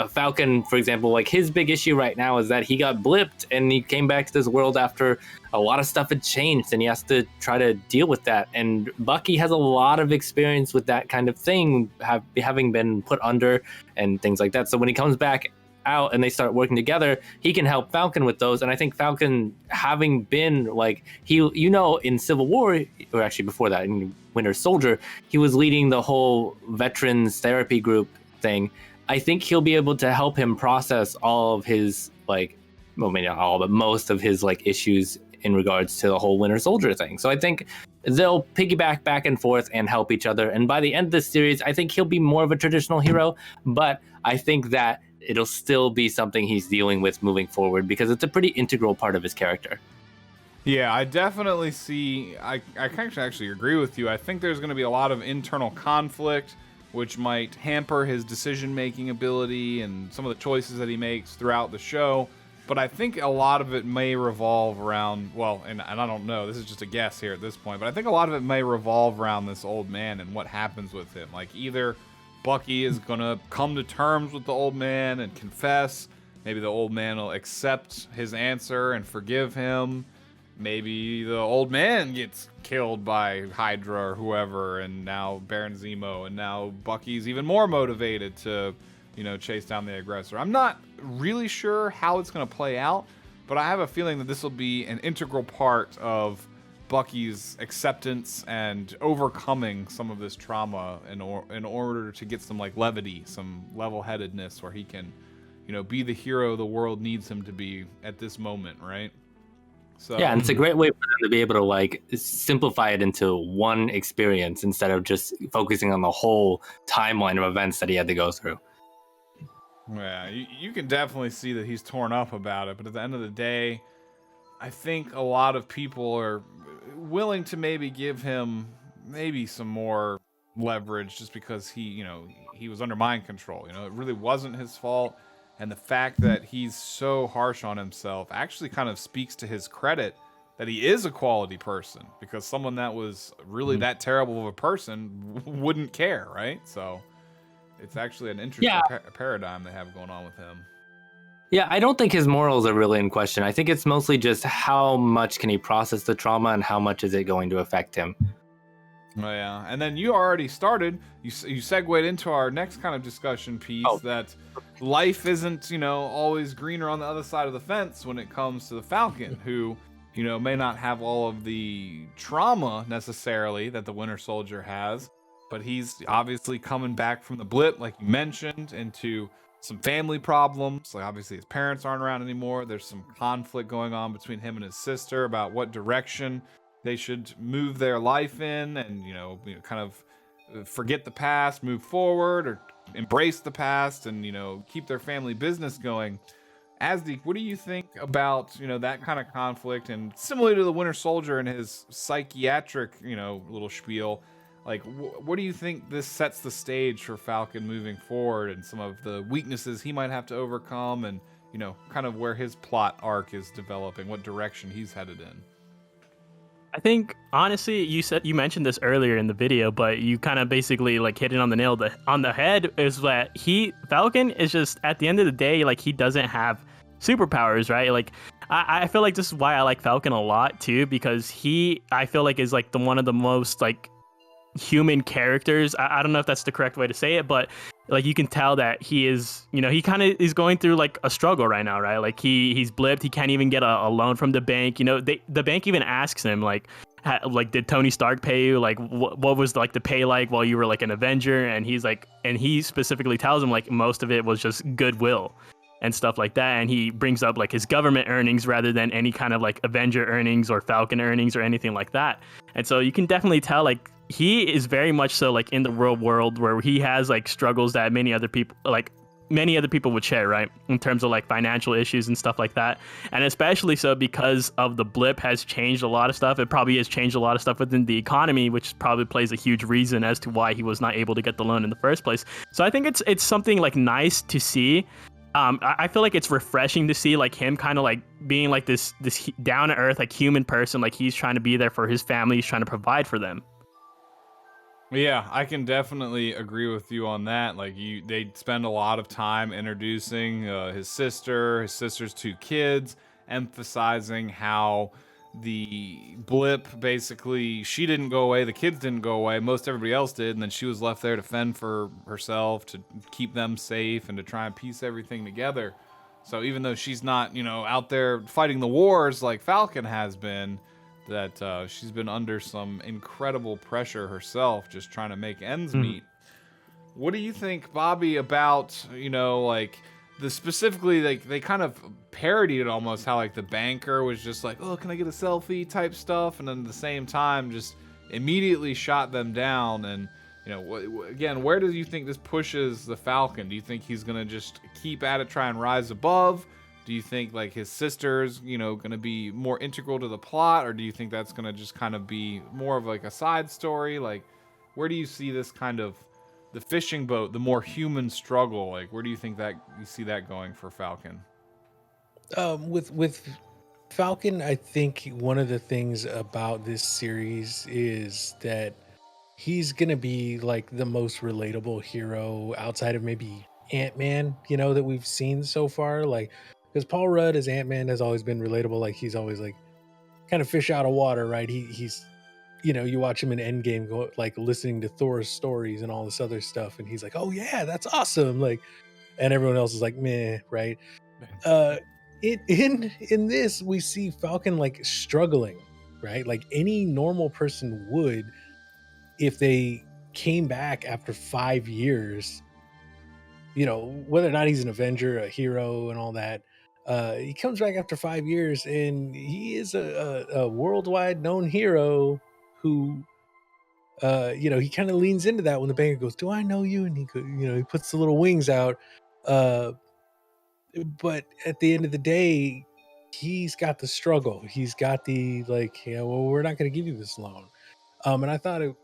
Falcon, for example, like his big issue right now is that he got blipped and he came back to this world after a lot of stuff had changed and he has to try to deal with that. And Bucky has a lot of experience with that kind of thing, having been put under and things like that. So when he comes back out and they start working together, he can help Falcon with those. And I think Falcon, having been like in Civil War, or actually before that in Winter Soldier, he was leading the whole veterans therapy group thing. I think he'll be able to help him process all of his maybe not all, but most of his issues in regards to the whole Winter Soldier thing. So I think they'll piggyback back and forth and help each other. And by the end of this series, I think he'll be more of a traditional hero, but I think that it'll still be something he's dealing with moving forward because it's a pretty integral part of his character.
Yeah, I definitely see. I actually agree with you. I think there's going to be a lot of internal conflict, which might hamper his decision-making ability and some of the choices that he makes throughout the show. But I think a lot of it may revolve around, and I don't know, this is just a guess here at this point, but I think a lot of it may revolve around this old man and what happens with him. Like, either Bucky is going to come to terms with the old man and confess. Maybe the old man will accept his answer and forgive him. Maybe the old man gets killed by Hydra or whoever, and now Baron Zemo, and now Bucky's even more motivated to, chase down the aggressor. I'm not really sure how it's going to play out, but I have a feeling that this will be an integral part of Bucky's acceptance and overcoming some of this trauma in order to get some levity, some level-headedness where he can, be the hero the world needs him to be at this moment, right? So
yeah, and it's a great way for them to be able to simplify it into one experience instead of just focusing on the whole timeline of events that he had to go through.
Yeah, you can definitely see that he's torn up about it, but at the end of the day, I think a lot of people are willing to maybe give him some more leverage just because he was under mind control. It really wasn't his fault. And the fact that he's so harsh on himself actually kind of speaks to his credit that he is a quality person, because someone that was really that terrible of a person wouldn't care, right? So it's actually an interesting paradigm they have going on with him.
Yeah, I don't think his morals are really in question. I think it's mostly just how much can he process the trauma and how much is it going to affect him.
Oh, yeah. And then you already started, you segued into our next kind of discussion piece that life isn't, always greener on the other side of the fence when it comes to the Falcon, who, may not have all of the trauma necessarily that the Winter Soldier has, but he's obviously coming back from the blip, like you mentioned, into some family problems. Like, obviously his parents aren't around anymore. There's some conflict going on between him and his sister about what direction they should move their life in, and kind of forget the past, move forward, or embrace the past, and keep their family business going. Asdik, what do you think about that kind of conflict? And similar to the Winter Soldier and his psychiatric little spiel, like what do you think this sets the stage for Falcon moving forward, and some of the weaknesses he might have to overcome, and kind of where his plot arc is developing, what direction he's headed in?
I think, honestly, you mentioned this earlier in the video, but you kind of basically hit it on the nail on the head, is that Falcon is just, at the end of the day, he doesn't have superpowers, right? I feel like this is why I like Falcon a lot too, because I feel like is one of the most human characters. I don't know if that's the correct way to say it, but you can tell that he is, he kind of is going through a struggle right now, right? He's blipped. He can't even get a loan from the bank. The bank even asks him did Tony Stark pay you? What was the pay while you were an Avenger? And he specifically tells him most of it was just goodwill and stuff like that. And he brings up his government earnings rather than any kind of Avenger earnings or Falcon earnings or anything like that. And so you can definitely tell he is very much so in the real world, where he has struggles that many other people many other people would share, right? In terms of like financial issues and stuff like that. And especially so because of the blip has changed a lot of stuff. It probably has changed a lot of stuff within the economy, which probably plays a huge reason as to why he was not able to get the loan in the first place. So I think it's something like nice to see. I feel like it's refreshing to see like him kind of like being like this down to earth, like human person. Like he's trying to be there for his family. He's trying to provide for them.
Yeah, I can definitely agree with you on that. Like they spend a lot of time introducing his sister's two kids, emphasizing how the blip basically she didn't go away, the kids didn't go away, most everybody else did, and then she was left there to fend for herself, to keep them safe, and to try and piece everything together. So even though she's not, out there fighting the wars like Falcon has been, that she's been under some incredible pressure herself, just trying to make ends meet. What do you think, Bobby, about, like the specifically, like they kind of parodied it almost, how like the banker was just like, oh, can I get a selfie type stuff, and then at the same time just immediately shot them down. And again, where do you think this pushes the Falcon? Do you think he's gonna just keep at it, try and rise above? Do you think like his sister's, going to be more integral to the plot, or do you think that's going to just kind of be more of like a side story? Like, where do you see this kind of the fishing boat, the more human struggle? Like, where do you think that you see that going for Falcon?
With Falcon, I think one of the things about this series is that he's gonna be like the most relatable hero outside of maybe Ant-Man, that we've seen so far. Like, because Paul Rudd as Ant-Man has always been relatable. Like he's always like kind of fish out of water, right? He's you watch him in Endgame go like listening to Thor's stories and all this other stuff, and he's like, oh yeah, that's awesome. Like, and everyone else is like, meh, right? In this we see Falcon like struggling, right? Like any normal person would if they came back after 5 years, whether or not he's an Avenger, a hero, and all that. He comes back after 5 years, and he is a worldwide known hero who, he kind of leans into that when the banker goes, "Do I know you?" And he puts the little wings out. But at the end of the day, he's got the struggle. He's got the like, well, we're not going to give you this loan. And I thought it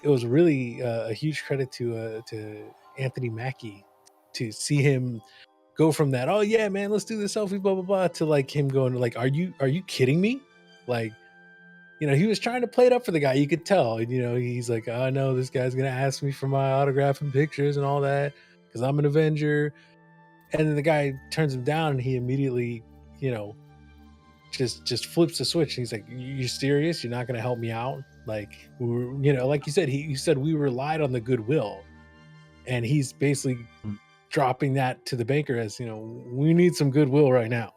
was really a huge credit to Anthony Mackie to see him go from that, oh yeah, man, let's do the selfie, blah blah blah, to like him going like, are you kidding me? Like, he was trying to play it up for the guy. You could tell, and he's like, oh no, this guy's gonna ask me for my autograph and pictures and all that because I'm an Avenger. And then the guy turns him down, and he immediately, just flips the switch. And he's like, "You serious? You're not gonna help me out?" Like, like you said, you said we relied on the goodwill, and he's basically dropping that to the banker as, we need some goodwill right now.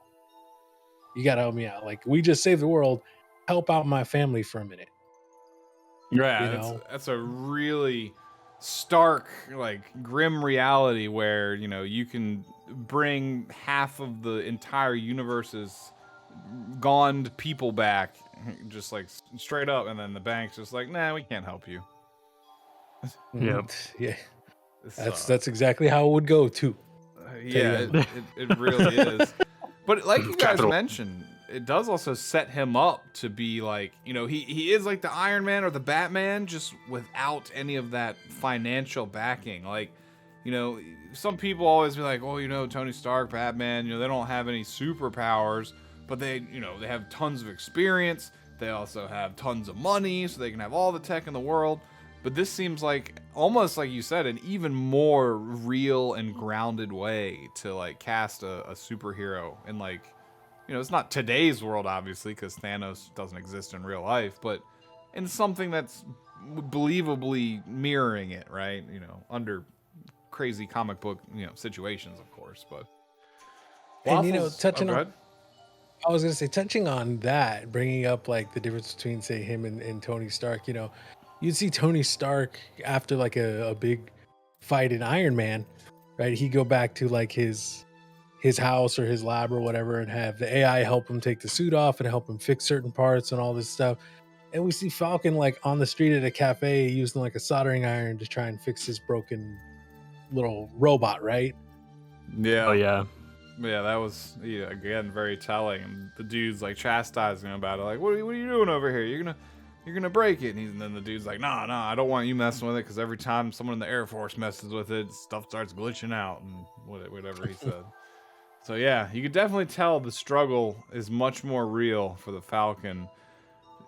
You got to help me out. Like, we just saved the world. Help out my family for a minute.
Yeah, that's a really stark, like grim reality where, you can bring half of the entire universe's gone people back, just like straight up, and then the bank's just like, nah, we can't help you.
Yep.
Yeah. That's exactly how it would go too.
Yeah, it really is. But like you guys mentioned, it does also set him up to be like, he is like the Iron Man or the Batman, just without any of that financial backing. Like, some people always be like, oh, Tony Stark, Batman, they don't have any superpowers, but they have tons of experience. They also have tons of money, so they can have all the tech in the world. But this seems like, almost like you said, an even more real and grounded way to like cast a superhero in like, it's not today's world, obviously, because Thanos doesn't exist in real life, but in something that's believably mirroring it, right? Under crazy comic book, situations, of course. But
and touching on, I was gonna say, touching on that, bringing up like the difference between, say, him and Tony Stark. You'd see Tony Stark after like a big fight in Iron Man, right? He'd go back to like his house or his lab or whatever, and have the AI help him take the suit off and help him fix certain parts and all this stuff. And we see Falcon like on the street at a cafe using like a soldering iron to try and fix his broken little robot, right?
Yeah.
Oh yeah.
Yeah, that was again very telling. And the dude's like chastising him about it, like, what are you doing over here? You're gonna break it. And then the dude's like, nah, I don't want you messing with it, because every time someone in the Air Force messes with it, stuff starts glitching out and whatever he said. So yeah, you could definitely tell the struggle is much more real for the Falcon.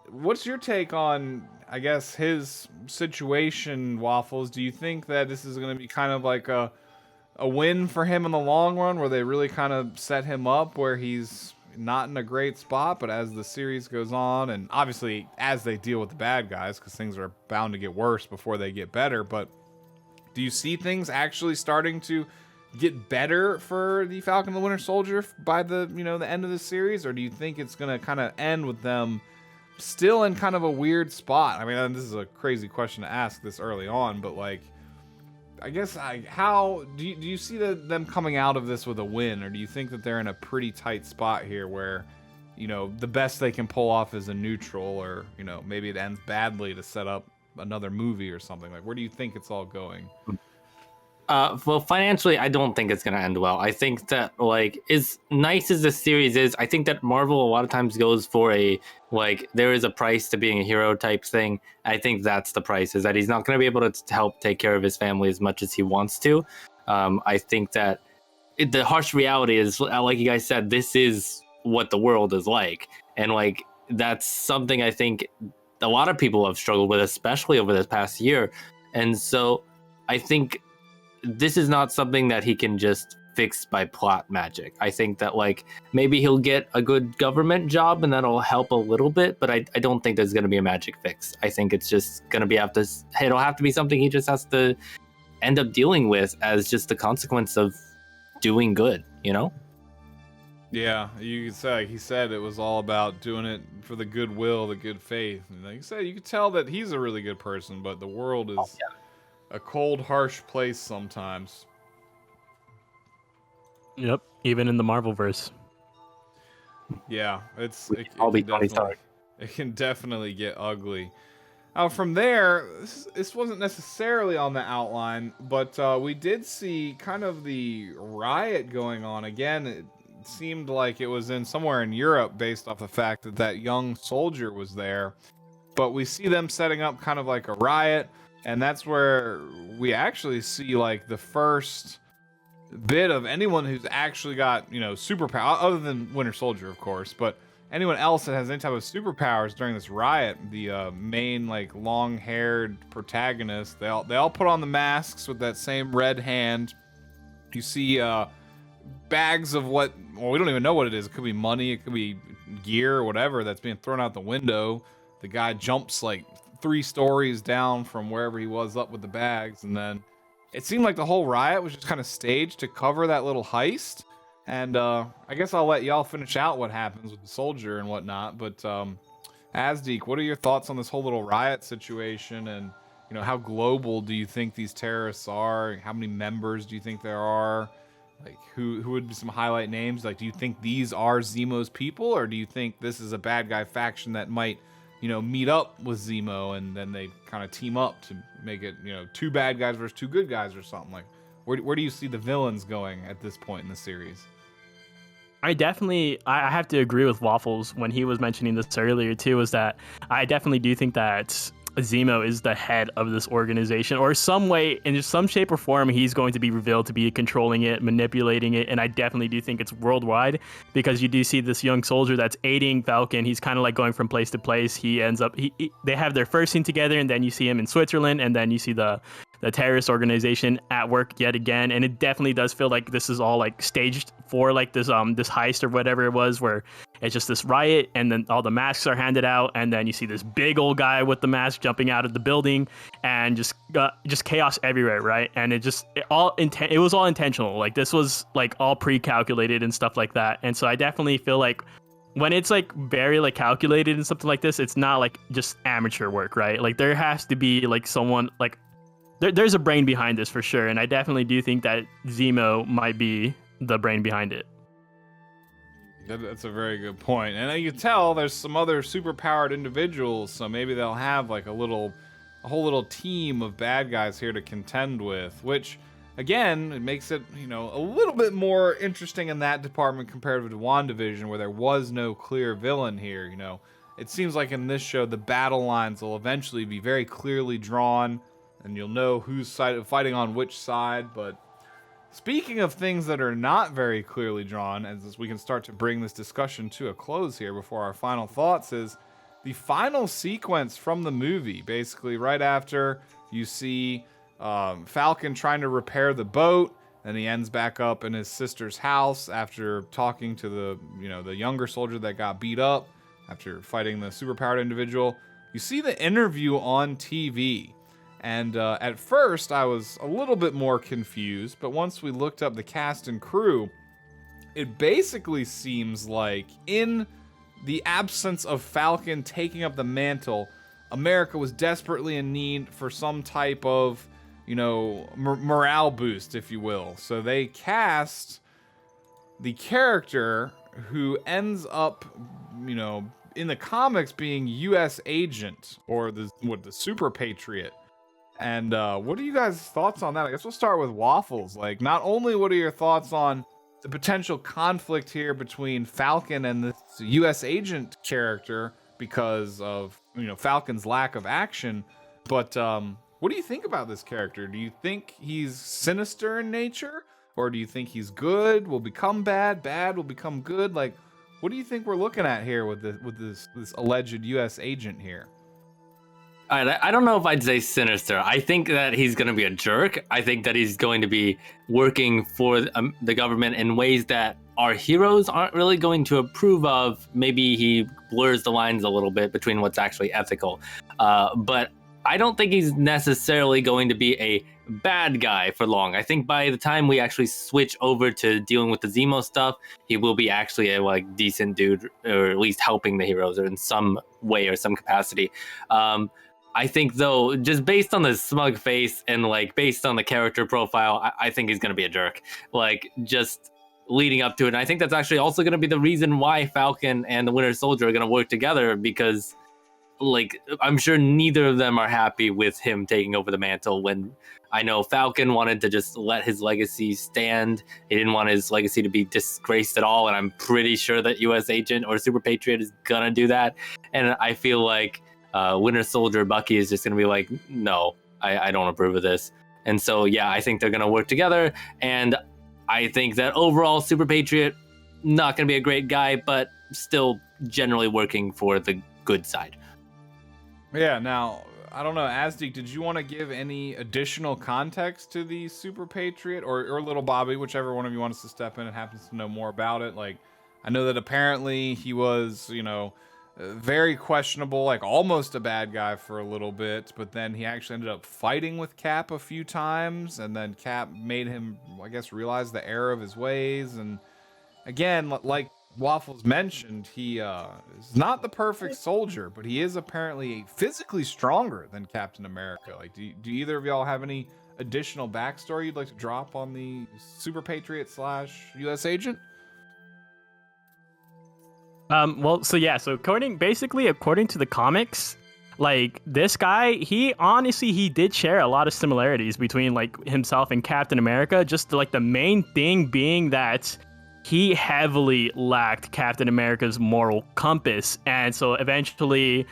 What's your take on, I guess, his situation, Waffles? Do you think that this is gonna be kind of like a win for him in the long run, where they really kind of set him up where he's not in a great spot, but as the series goes on, and obviously as they deal with the bad guys, because things are bound to get worse before they get better, but do you see things actually starting to get better for the Falcon and the Winter Soldier by the the end of the series, or do you think it's going to kind of end with them still in kind of a weird spot? I mean, this is a crazy question to ask this early on, but like, I guess how do you see them coming out of this with a win, or do you think that they're in a pretty tight spot here where, the best they can pull off is a neutral, or maybe it ends badly to set up another movie or something? Like, where do you think it's all going?
Well, financially, I don't think it's gonna end well. I think that, like, as nice as this series is, I think that Marvel a lot of times goes for there is a price to being a hero type thing. I think that's the price, is that he's not gonna be able to help take care of his family as much as he wants to. I think that the harsh reality is, like you guys said, this is what the world is like, and like that's something I think a lot of people have struggled with, especially over this past year. And so I think this is not something that he can just fix by plot magic. I think that maybe he'll get a good government job and that'll help a little bit, but I don't think there's going to be a magic fix. I think it's just going to be it'll have to be something he just has to end up dealing with as just the consequence of doing good,
Yeah, you could say he said it was all about doing it for the goodwill, the good faith. And like you said, you could tell that he's a really good person, but the world is a cold, harsh place sometimes.
Yep. Even in the Marvelverse.
Yeah, it can definitely get ugly. From there, this wasn't necessarily on the outline, but we did see kind of the riot going on again. It seemed like it was somewhere in Europe, based off the fact that young soldier was there. But we see them setting up kind of like a riot, and that's where we actually see like the first bit of anyone who's actually got superpower, other than Winter Soldier, of course, but anyone else that has any type of superpowers during this riot. The main long-haired protagonist, they all put on the masks with that same red hand. You see bags of we don't even know what it is. It could be money, it could be gear or whatever that's being thrown out the window. The guy jumps 3 stories down from wherever he was up with the bags, and then it seemed like the whole riot was just kind of staged to cover that little heist. And I guess I'll let y'all finish out what happens with the soldier and whatnot. But Azdeek, what are your thoughts on this whole little riot situation? And how global do you think these terrorists are? How many members do you think there are? Who would be some highlight names? Do you think these are Zemo's people, or do you think this is a bad guy faction that might meet up with Zemo and then they kind of team up to make it 2 bad guys versus 2 good guys or something? Where do you see the villains going at this point in the series?
I have to agree with Waffles when he was mentioning this earlier too, is that I definitely do think that Zemo is the head of this organization, or some way, in some shape or form, he's going to be revealed to be controlling it, manipulating it. And I definitely do think it's worldwide, because you do see this young soldier that's aiding Falcon. He's kind of going from place to place. He ends up, they have their first scene together, and then you see him in Switzerland, and then you see the terrorist organization at work yet again. And it definitely does feel like this is all staged for this heist or whatever it was, where it's just this riot, and then all the masks are handed out, and then you see this big old guy with the mask jumping out of the building, and just chaos everywhere, right? And it was all intentional. This was all pre-calculated and stuff like that. And so I definitely feel like when it's very calculated and something like this, it's not just amateur work, right? There has to be someone there's a brain behind this for sure. And I definitely do think that Zemo might be the brain behind it.
That's a very good point. And you can tell there's some other superpowered individuals, so maybe they'll have a whole little team of bad guys here to contend with, which again, it makes it, a little bit more interesting in that department compared to WandaVision, where there was no clear villain here. It seems like in this show, the battle lines will eventually be very clearly drawn, and you'll know who's fighting on which side. But speaking of things that are not very clearly drawn, as we can start to bring this discussion to a close here before our final thoughts, is the final sequence from the movie. Basically, right after you see Falcon trying to repair the boat, and he ends back up in his sister's house after talking to the younger soldier that got beat up after fighting the superpowered individual. You see the interview on TV. And at first, I was a little bit more confused, but once we looked up the cast and crew, it basically seems like in the absence of Falcon taking up the mantle, America was desperately in need for some type of, morale boost, if you will. So they cast the character who ends up, in the comics being U.S. Agent, or the Super Patriot. And what are you guys' thoughts on that? I guess we'll start with Waffles. Like, not only what are your thoughts on the potential conflict here between Falcon and this U.S. Agent character because of, Falcon's lack of action, but what do you think about this character? Do you think he's sinister in nature? Or do you think he's good, will become bad, bad will become good? Like, what do you think we're looking at here with this alleged U.S. agent here?
I don't know if I'd say sinister. I think that he's going to be a jerk. I think that he's going to be working for the government in ways that our heroes aren't really going to approve of. Maybe he blurs the lines a little bit between what's actually ethical. But I don't think he's necessarily going to be a bad guy for long. I think by the time we actually switch over to dealing with the Zemo stuff, he will be actually a decent dude, or at least helping the heroes or in some way or some capacity. I think though, just based on the smug face and based on the character profile, I think he's going to be a jerk. Just leading up to it. And I think that's actually also going to be the reason why Falcon and the Winter Soldier are going to work together, because I'm sure neither of them are happy with him taking over the mantle, when I know Falcon wanted to just let his legacy stand. He didn't want his legacy to be disgraced at all. And I'm pretty sure that US Agent or Super Patriot is going to do that. And I feel like Winter Soldier Bucky is just going to be like, no, I don't approve of this. And so, yeah, I think they're going to work together. And I think that overall Super Patriot, not going to be a great guy, but still generally working for the good side.
Yeah, now, I don't know, Azdeek, did you want to give any additional context to the Super Patriot or Little Bobby, whichever one of you wants to step in and happens to know more about it? I know that apparently he was, very questionable, almost a bad guy for a little bit, but then he actually ended up fighting with Cap a few times, and then Cap made him, I guess, realize the error of his ways. And again, like Waffles mentioned, he is not the perfect soldier, but he is apparently physically stronger than Captain America. Do either of y'all have any additional backstory you'd like to drop on the Super Patriot / US Agent?
So according to the comics, this guy, he did share a lot of similarities between himself and Captain America. Just the main thing being that he heavily lacked Captain America's moral compass, and so eventually,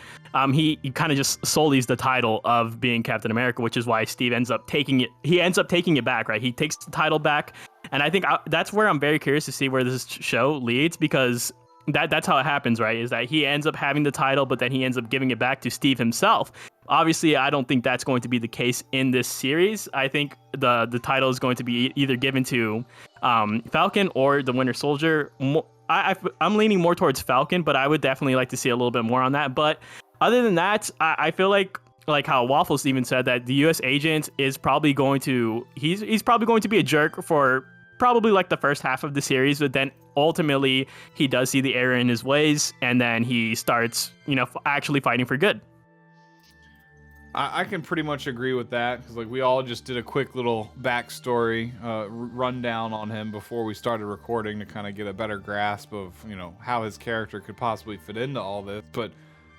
he kind of just sullies the title of being Captain America, which is why Steve ends up taking it. He ends up taking it back, right? He takes the title back, and I think that's where I'm very curious to see where this show leads, because that's how it happens, right? Is that he ends up having the title, but then he ends up giving it back to Steve himself. Obviously, I don't think that's going to be the case in this series. I think the title is going to be either given to Falcon or the Winter Soldier. I'm leaning more towards Falcon, but I would definitely like to see a little bit more on that. But other than that, I feel like how Waffles even said that the U.S. agent is probably going to he's probably going to be a jerk for probably the first half of the series, but then ultimately he does see the error in his ways, and then he starts actually fighting for good.
I can pretty much agree with that, because we all just did a quick little backstory rundown on him before we started recording to kind of get a better grasp of how his character could possibly fit into all this. But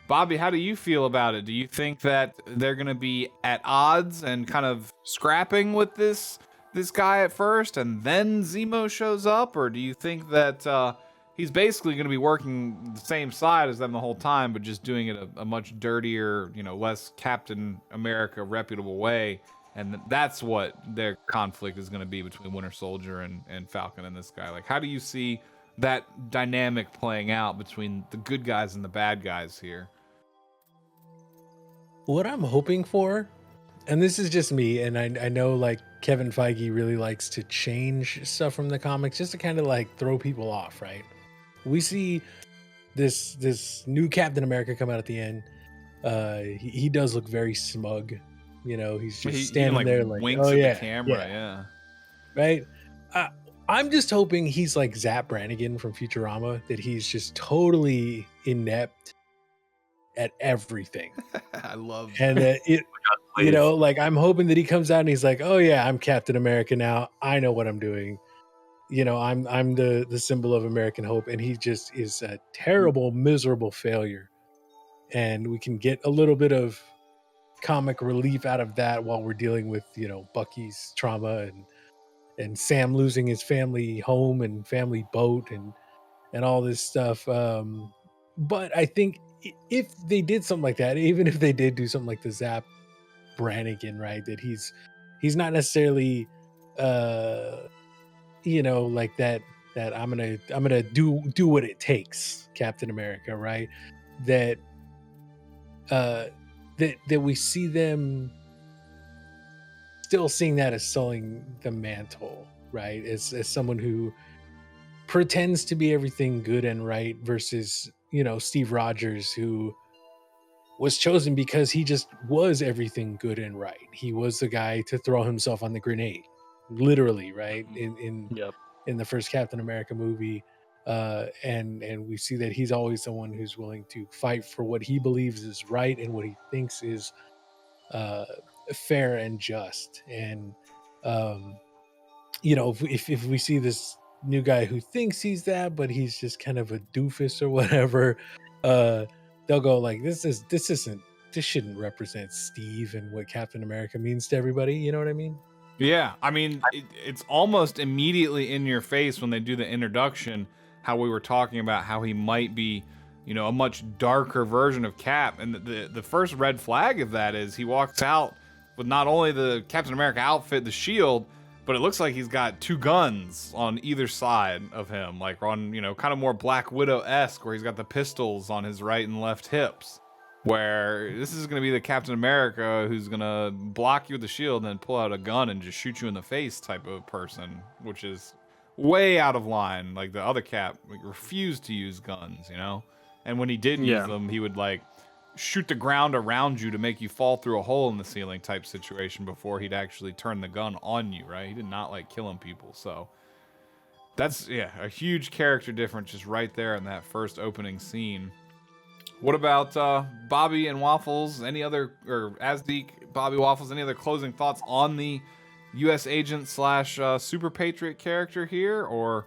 Bobby, how do you feel about it? Do you think that they're going to be at odds and kind of scrapping with this this guy at first and then Zemo shows up? Or do you think that he's basically going to be working the same side as them the whole time, but just doing it a much dirtier, less Captain America reputable way? And that's what their conflict is going to be between Winter Soldier and Falcon and this guy. Like, how do you see that dynamic playing out between the good guys and the bad guys here?
What I'm hoping for, and this is just me, and I know like Kevin Feige really likes to change stuff from the comics just to kind of like throw people off, right? We see this new Captain America come out at the end. He does look very smug. He's just standing there like,
winks at the camera,
right. I'm just hoping he's like Zap Brannigan from Futurama, that he's just totally inept at everything.
I love
that. And like I'm hoping that he comes out and he's like, oh yeah, I'm Captain America now. I know what I'm doing. I'm the symbol of American hope, and he just is a terrible, miserable failure. And we can get a little bit of comic relief out of that while we're dealing with Bucky's trauma and Sam losing his family home and family boat and all this stuff. But I think if they did something like that, even if they did do something like the Zap Brannigan, right, that he's not necessarily like that I'm gonna do what it takes, Captain America, right? That we see them still seeing that as selling the mantle, right? As someone who pretends to be everything good and right versus, Steve Rogers, who was chosen because he just was everything good and right. He was the guy to throw himself on the grenade, literally, right? In the first Captain America movie. And we see that he's always someone who's willing to fight for what he believes is right and what he thinks is fair and just. And if we see this new guy who thinks he's that, but he's just kind of a doofus or whatever, they'll go like, this shouldn't represent Steve and what Captain America means to everybody. You know what I mean?
Yeah, I mean, it's almost immediately in your face when they do the introduction, how we were talking about how he might be, a much darker version of Cap. And the first red flag of that is he walks out with not only the Captain America outfit, the shield, but it looks like he's got two guns on either side of him, like on, kind of more Black Widow-esque, where he's got the pistols on his right and left hips. Where this is going to be the Captain America who's going to block you with the shield and then pull out a gun and just shoot you in the face type of person, which is way out of line. Like the other Cap refused to use guns, and when he did use them, he would like shoot the ground around you to make you fall through a hole in the ceiling type situation before he'd actually turn the gun on you, right? He did not like killing people. So that's, a huge character difference just right there in that first opening scene. What about Bobby and Waffles? Any other, or Azdeek, Bobby Waffles, any other closing thoughts on the U.S. agent / super patriot character here? Or,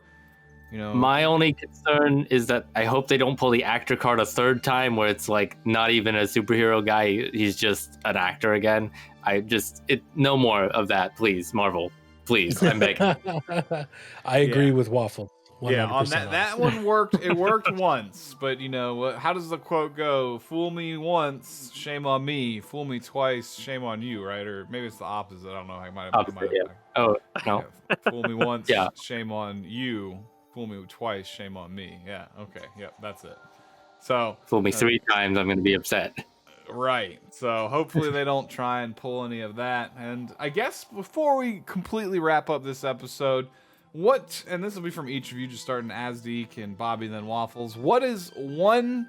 My only concern is that I hope they don't pull the actor card a third time where it's like not even a superhero guy. He's just an actor again. No more of that, please, Marvel. Please, I'm begging.
I agree with Waffle. 100%
yeah, on that one worked. It worked once, but how does the quote go? Fool me once, shame on me. Fool me twice, shame on you. Right? Or maybe it's the opposite. I don't know. I might have.
Oh no.
Fool me once, shame on you. Fool me twice, shame on me. Yeah. Okay. Yep. That's it. So
fool me 3 times, I'm gonna be upset.
Right. So hopefully they don't try and pull any of that. And I guess before we completely wrap up this episode, and this will be from each of you, just starting Azdeek and Bobby, then Waffles. What is one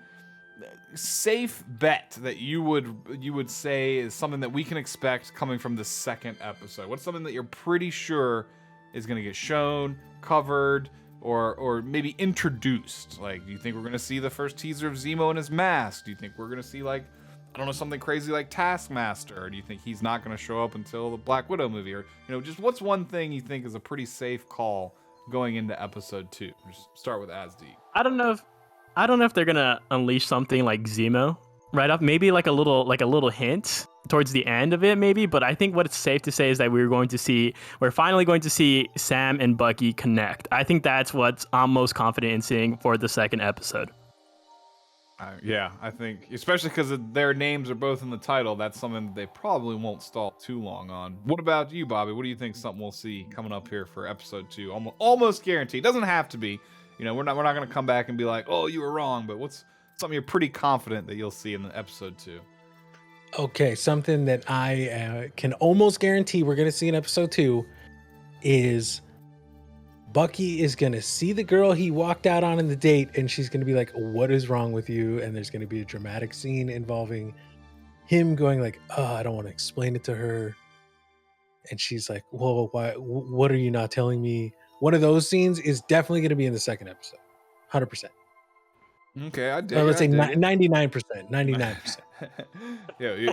safe bet that you would say is something that we can expect coming from the second episode? What's something that you're pretty sure is going to get shown, covered, or maybe introduced? Like, do you think we're going to see the first teaser of Zemo in his mask? Do you think we're going to see, like, I don't know, something crazy like Taskmaster? Or do you think he's not going to show up until the Black Widow movie? Or, just what's one thing you think is a pretty safe call going into episode 2? Just start with Azdeek.
I don't know if they're going to unleash something like Zemo, right up, maybe like a little hint towards the end of it, maybe. But I think what it's safe to say is that we're finally going to see Sam and Bucky connect. I think that's what I'm most confident in seeing for the second episode.
Yeah, I think, especially because their names are both in the title, that's something they probably won't stall too long on. What about you, Bobby? What do you think something we'll see coming up here for episode 2? Almost guaranteed. Doesn't have to be. You know, we're not going to come back and be like, oh, you were wrong. But what's something you're pretty confident that you'll see in the episode 2?
Okay, something that I can almost guarantee we're going to see in episode 2 is Bucky is going to see the girl he walked out on in the date, and she's going to be like, what is wrong with you? And there's going to be a dramatic scene involving him going like, oh, I don't want to explain it to her. And she's like, whoa, why? What are you not telling me? One of those scenes is definitely going to be in the second episode. 100%.
Okay, I dig
Let's say
it.
99%. 99%.
Yeah,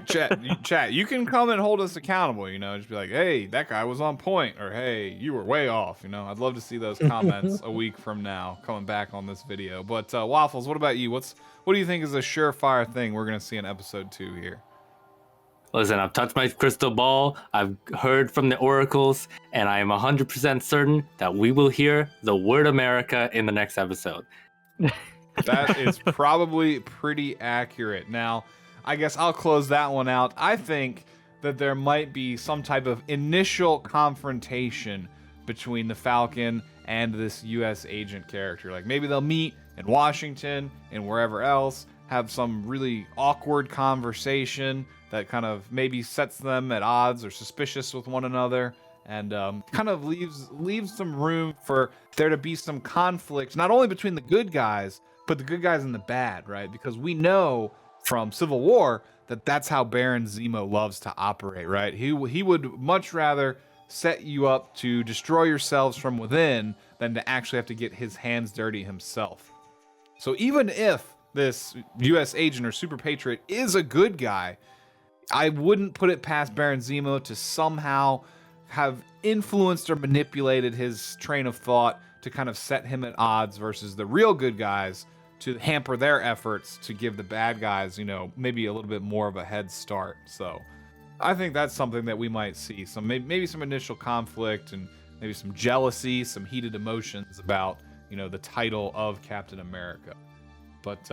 chat. You can come and hold us accountable. You know, just be like, "Hey, that guy was on point," or "Hey, you were way off." You know, I'd love to see those comments a week from now coming back on this video. But Waffles, what about you? What do you think is a surefire thing we're gonna see in episode 2 here?
Listen, I've touched my crystal ball, I've heard from the oracles, and I am 100% certain that we will hear the word America in the next episode.
That is probably pretty accurate. Now, I guess I'll close that one out. I think that there might be some type of initial confrontation between the Falcon and this U.S. agent character. Like maybe they'll meet in Washington and wherever else, have some really awkward conversation that kind of maybe sets them at odds or suspicious with one another, and kind of leaves some room for there to be some conflict, not only between the good guys, but the good guys and the bad, right? Because we know from Civil War that that's how Baron Zemo loves to operate, right? He would much rather set you up to destroy yourselves from within than to actually have to get his hands dirty himself. So even if this U.S. agent or super patriot is a good guy, I wouldn't put it past Baron Zemo to somehow have influenced or manipulated his train of thought to kind of set him at odds versus the real good guys, to hamper their efforts to give the bad guys, you know, maybe a little bit more of a head start. So I think that's something that we might see. Maybe some initial conflict and maybe some jealousy, some heated emotions about, you know, the title of Captain America. But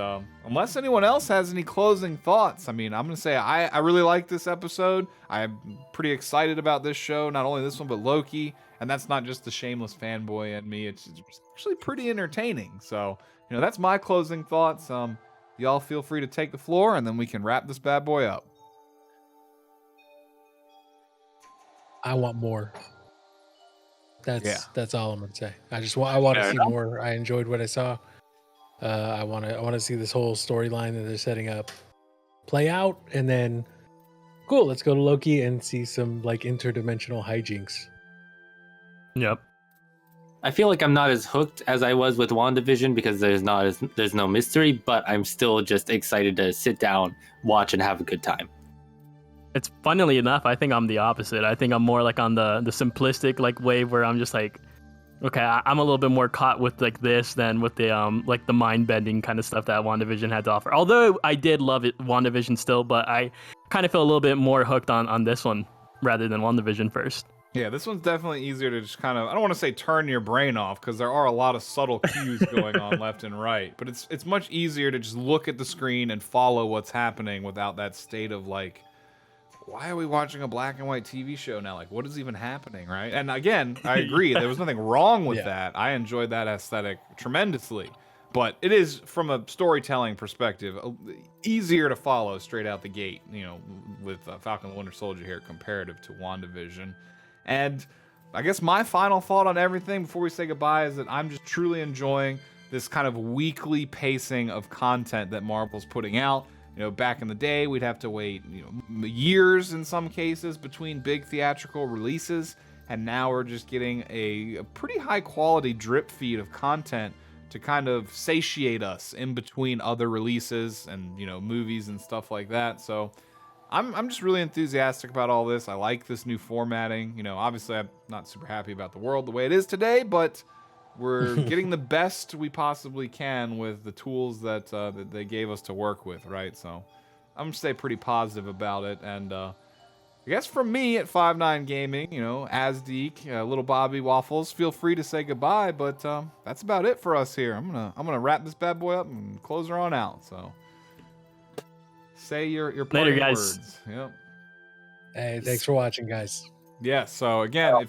unless anyone else has any closing thoughts, I mean, I'm going to say I really like this episode. I'm pretty excited about this show, not only this one, but Loki. And that's not just the shameless fanboy in me. It's actually pretty entertaining. So, you know, that's my closing thoughts. Y'all feel free to take the floor, and then we can wrap this bad boy up.
I want more. That's all I'm gonna say. I want to see more. I enjoyed what I saw. I want to see this whole storyline that they're setting up play out, and then cool. Let's go to Loki and see some like interdimensional hijinks.
Yep.
I feel like I'm not as hooked as I was with WandaVision because there's no mystery, but I'm still just excited to sit down, watch, and have a good time.
It's funnily enough, I think I'm the opposite. I think I'm more like on the simplistic like wave where I'm just like, okay, I'm a little bit more caught with like this than with the like the mind bending kind of stuff that WandaVision had to offer. Although I did love it, WandaVision still, but I kind of feel a little bit more hooked on this one rather than WandaVision first.
Yeah, this one's definitely easier to just kind of, I don't want to say turn your brain off, because there are a lot of subtle cues going on left and right, but it's much easier to just look at the screen and follow what's happening without that state of like, why are we watching a black and white TV show now? Like, what is even happening, right? And again, I agree, there was nothing wrong with that. I enjoyed that aesthetic tremendously, but it is, from a storytelling perspective, easier to follow straight out the gate, you know, with Falcon the Winter Soldier here comparative to WandaVision. And I guess my final thought on everything before we say goodbye is that I'm just truly enjoying this kind of weekly pacing of content that Marvel's putting out. You know, back in the day, we'd have to wait, you know, years in some cases between big theatrical releases, and now we're just getting a pretty high quality drip feed of content to kind of satiate us in between other releases and, you know, movies and stuff like that. So I'm just really enthusiastic about all this. I like this new formatting. You know, obviously I'm not super happy about the world the way it is today, but we're getting the best we possibly can with the tools that they gave us to work with, right? So I'm gonna stay pretty positive about it. And I guess from me at 5'9 Gaming, you know, Asdeek, Little Bobby Waffles, feel free to say goodbye. But that's about it for us here. I'm gonna wrap this bad boy up and close her on out. So say your parting
guys.
words. Yep.
Hey, thanks for watching, guys.
Yeah, so again,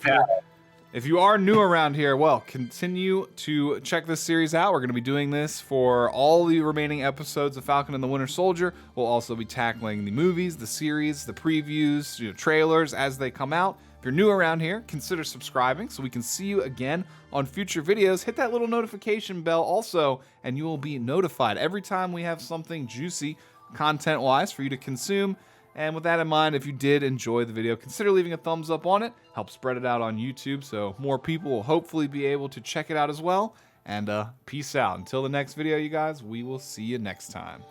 if you are new around here, well, continue to check this series out. We're going to be doing this for all the remaining episodes of Falcon and the Winter Soldier. We'll also be tackling the movies, the series, the previews, trailers as they come out. If you're new around here, consider subscribing so we can see you again on future videos. Hit that little notification bell also, and you will be notified every time we have something juicy content-wise for you to consume. And with that in mind, if you did enjoy the video, consider leaving a thumbs up on it. Help spread it out on YouTube so more people will hopefully be able to check it out as well. And peace out. Until the next video, you guys, we will see you next time.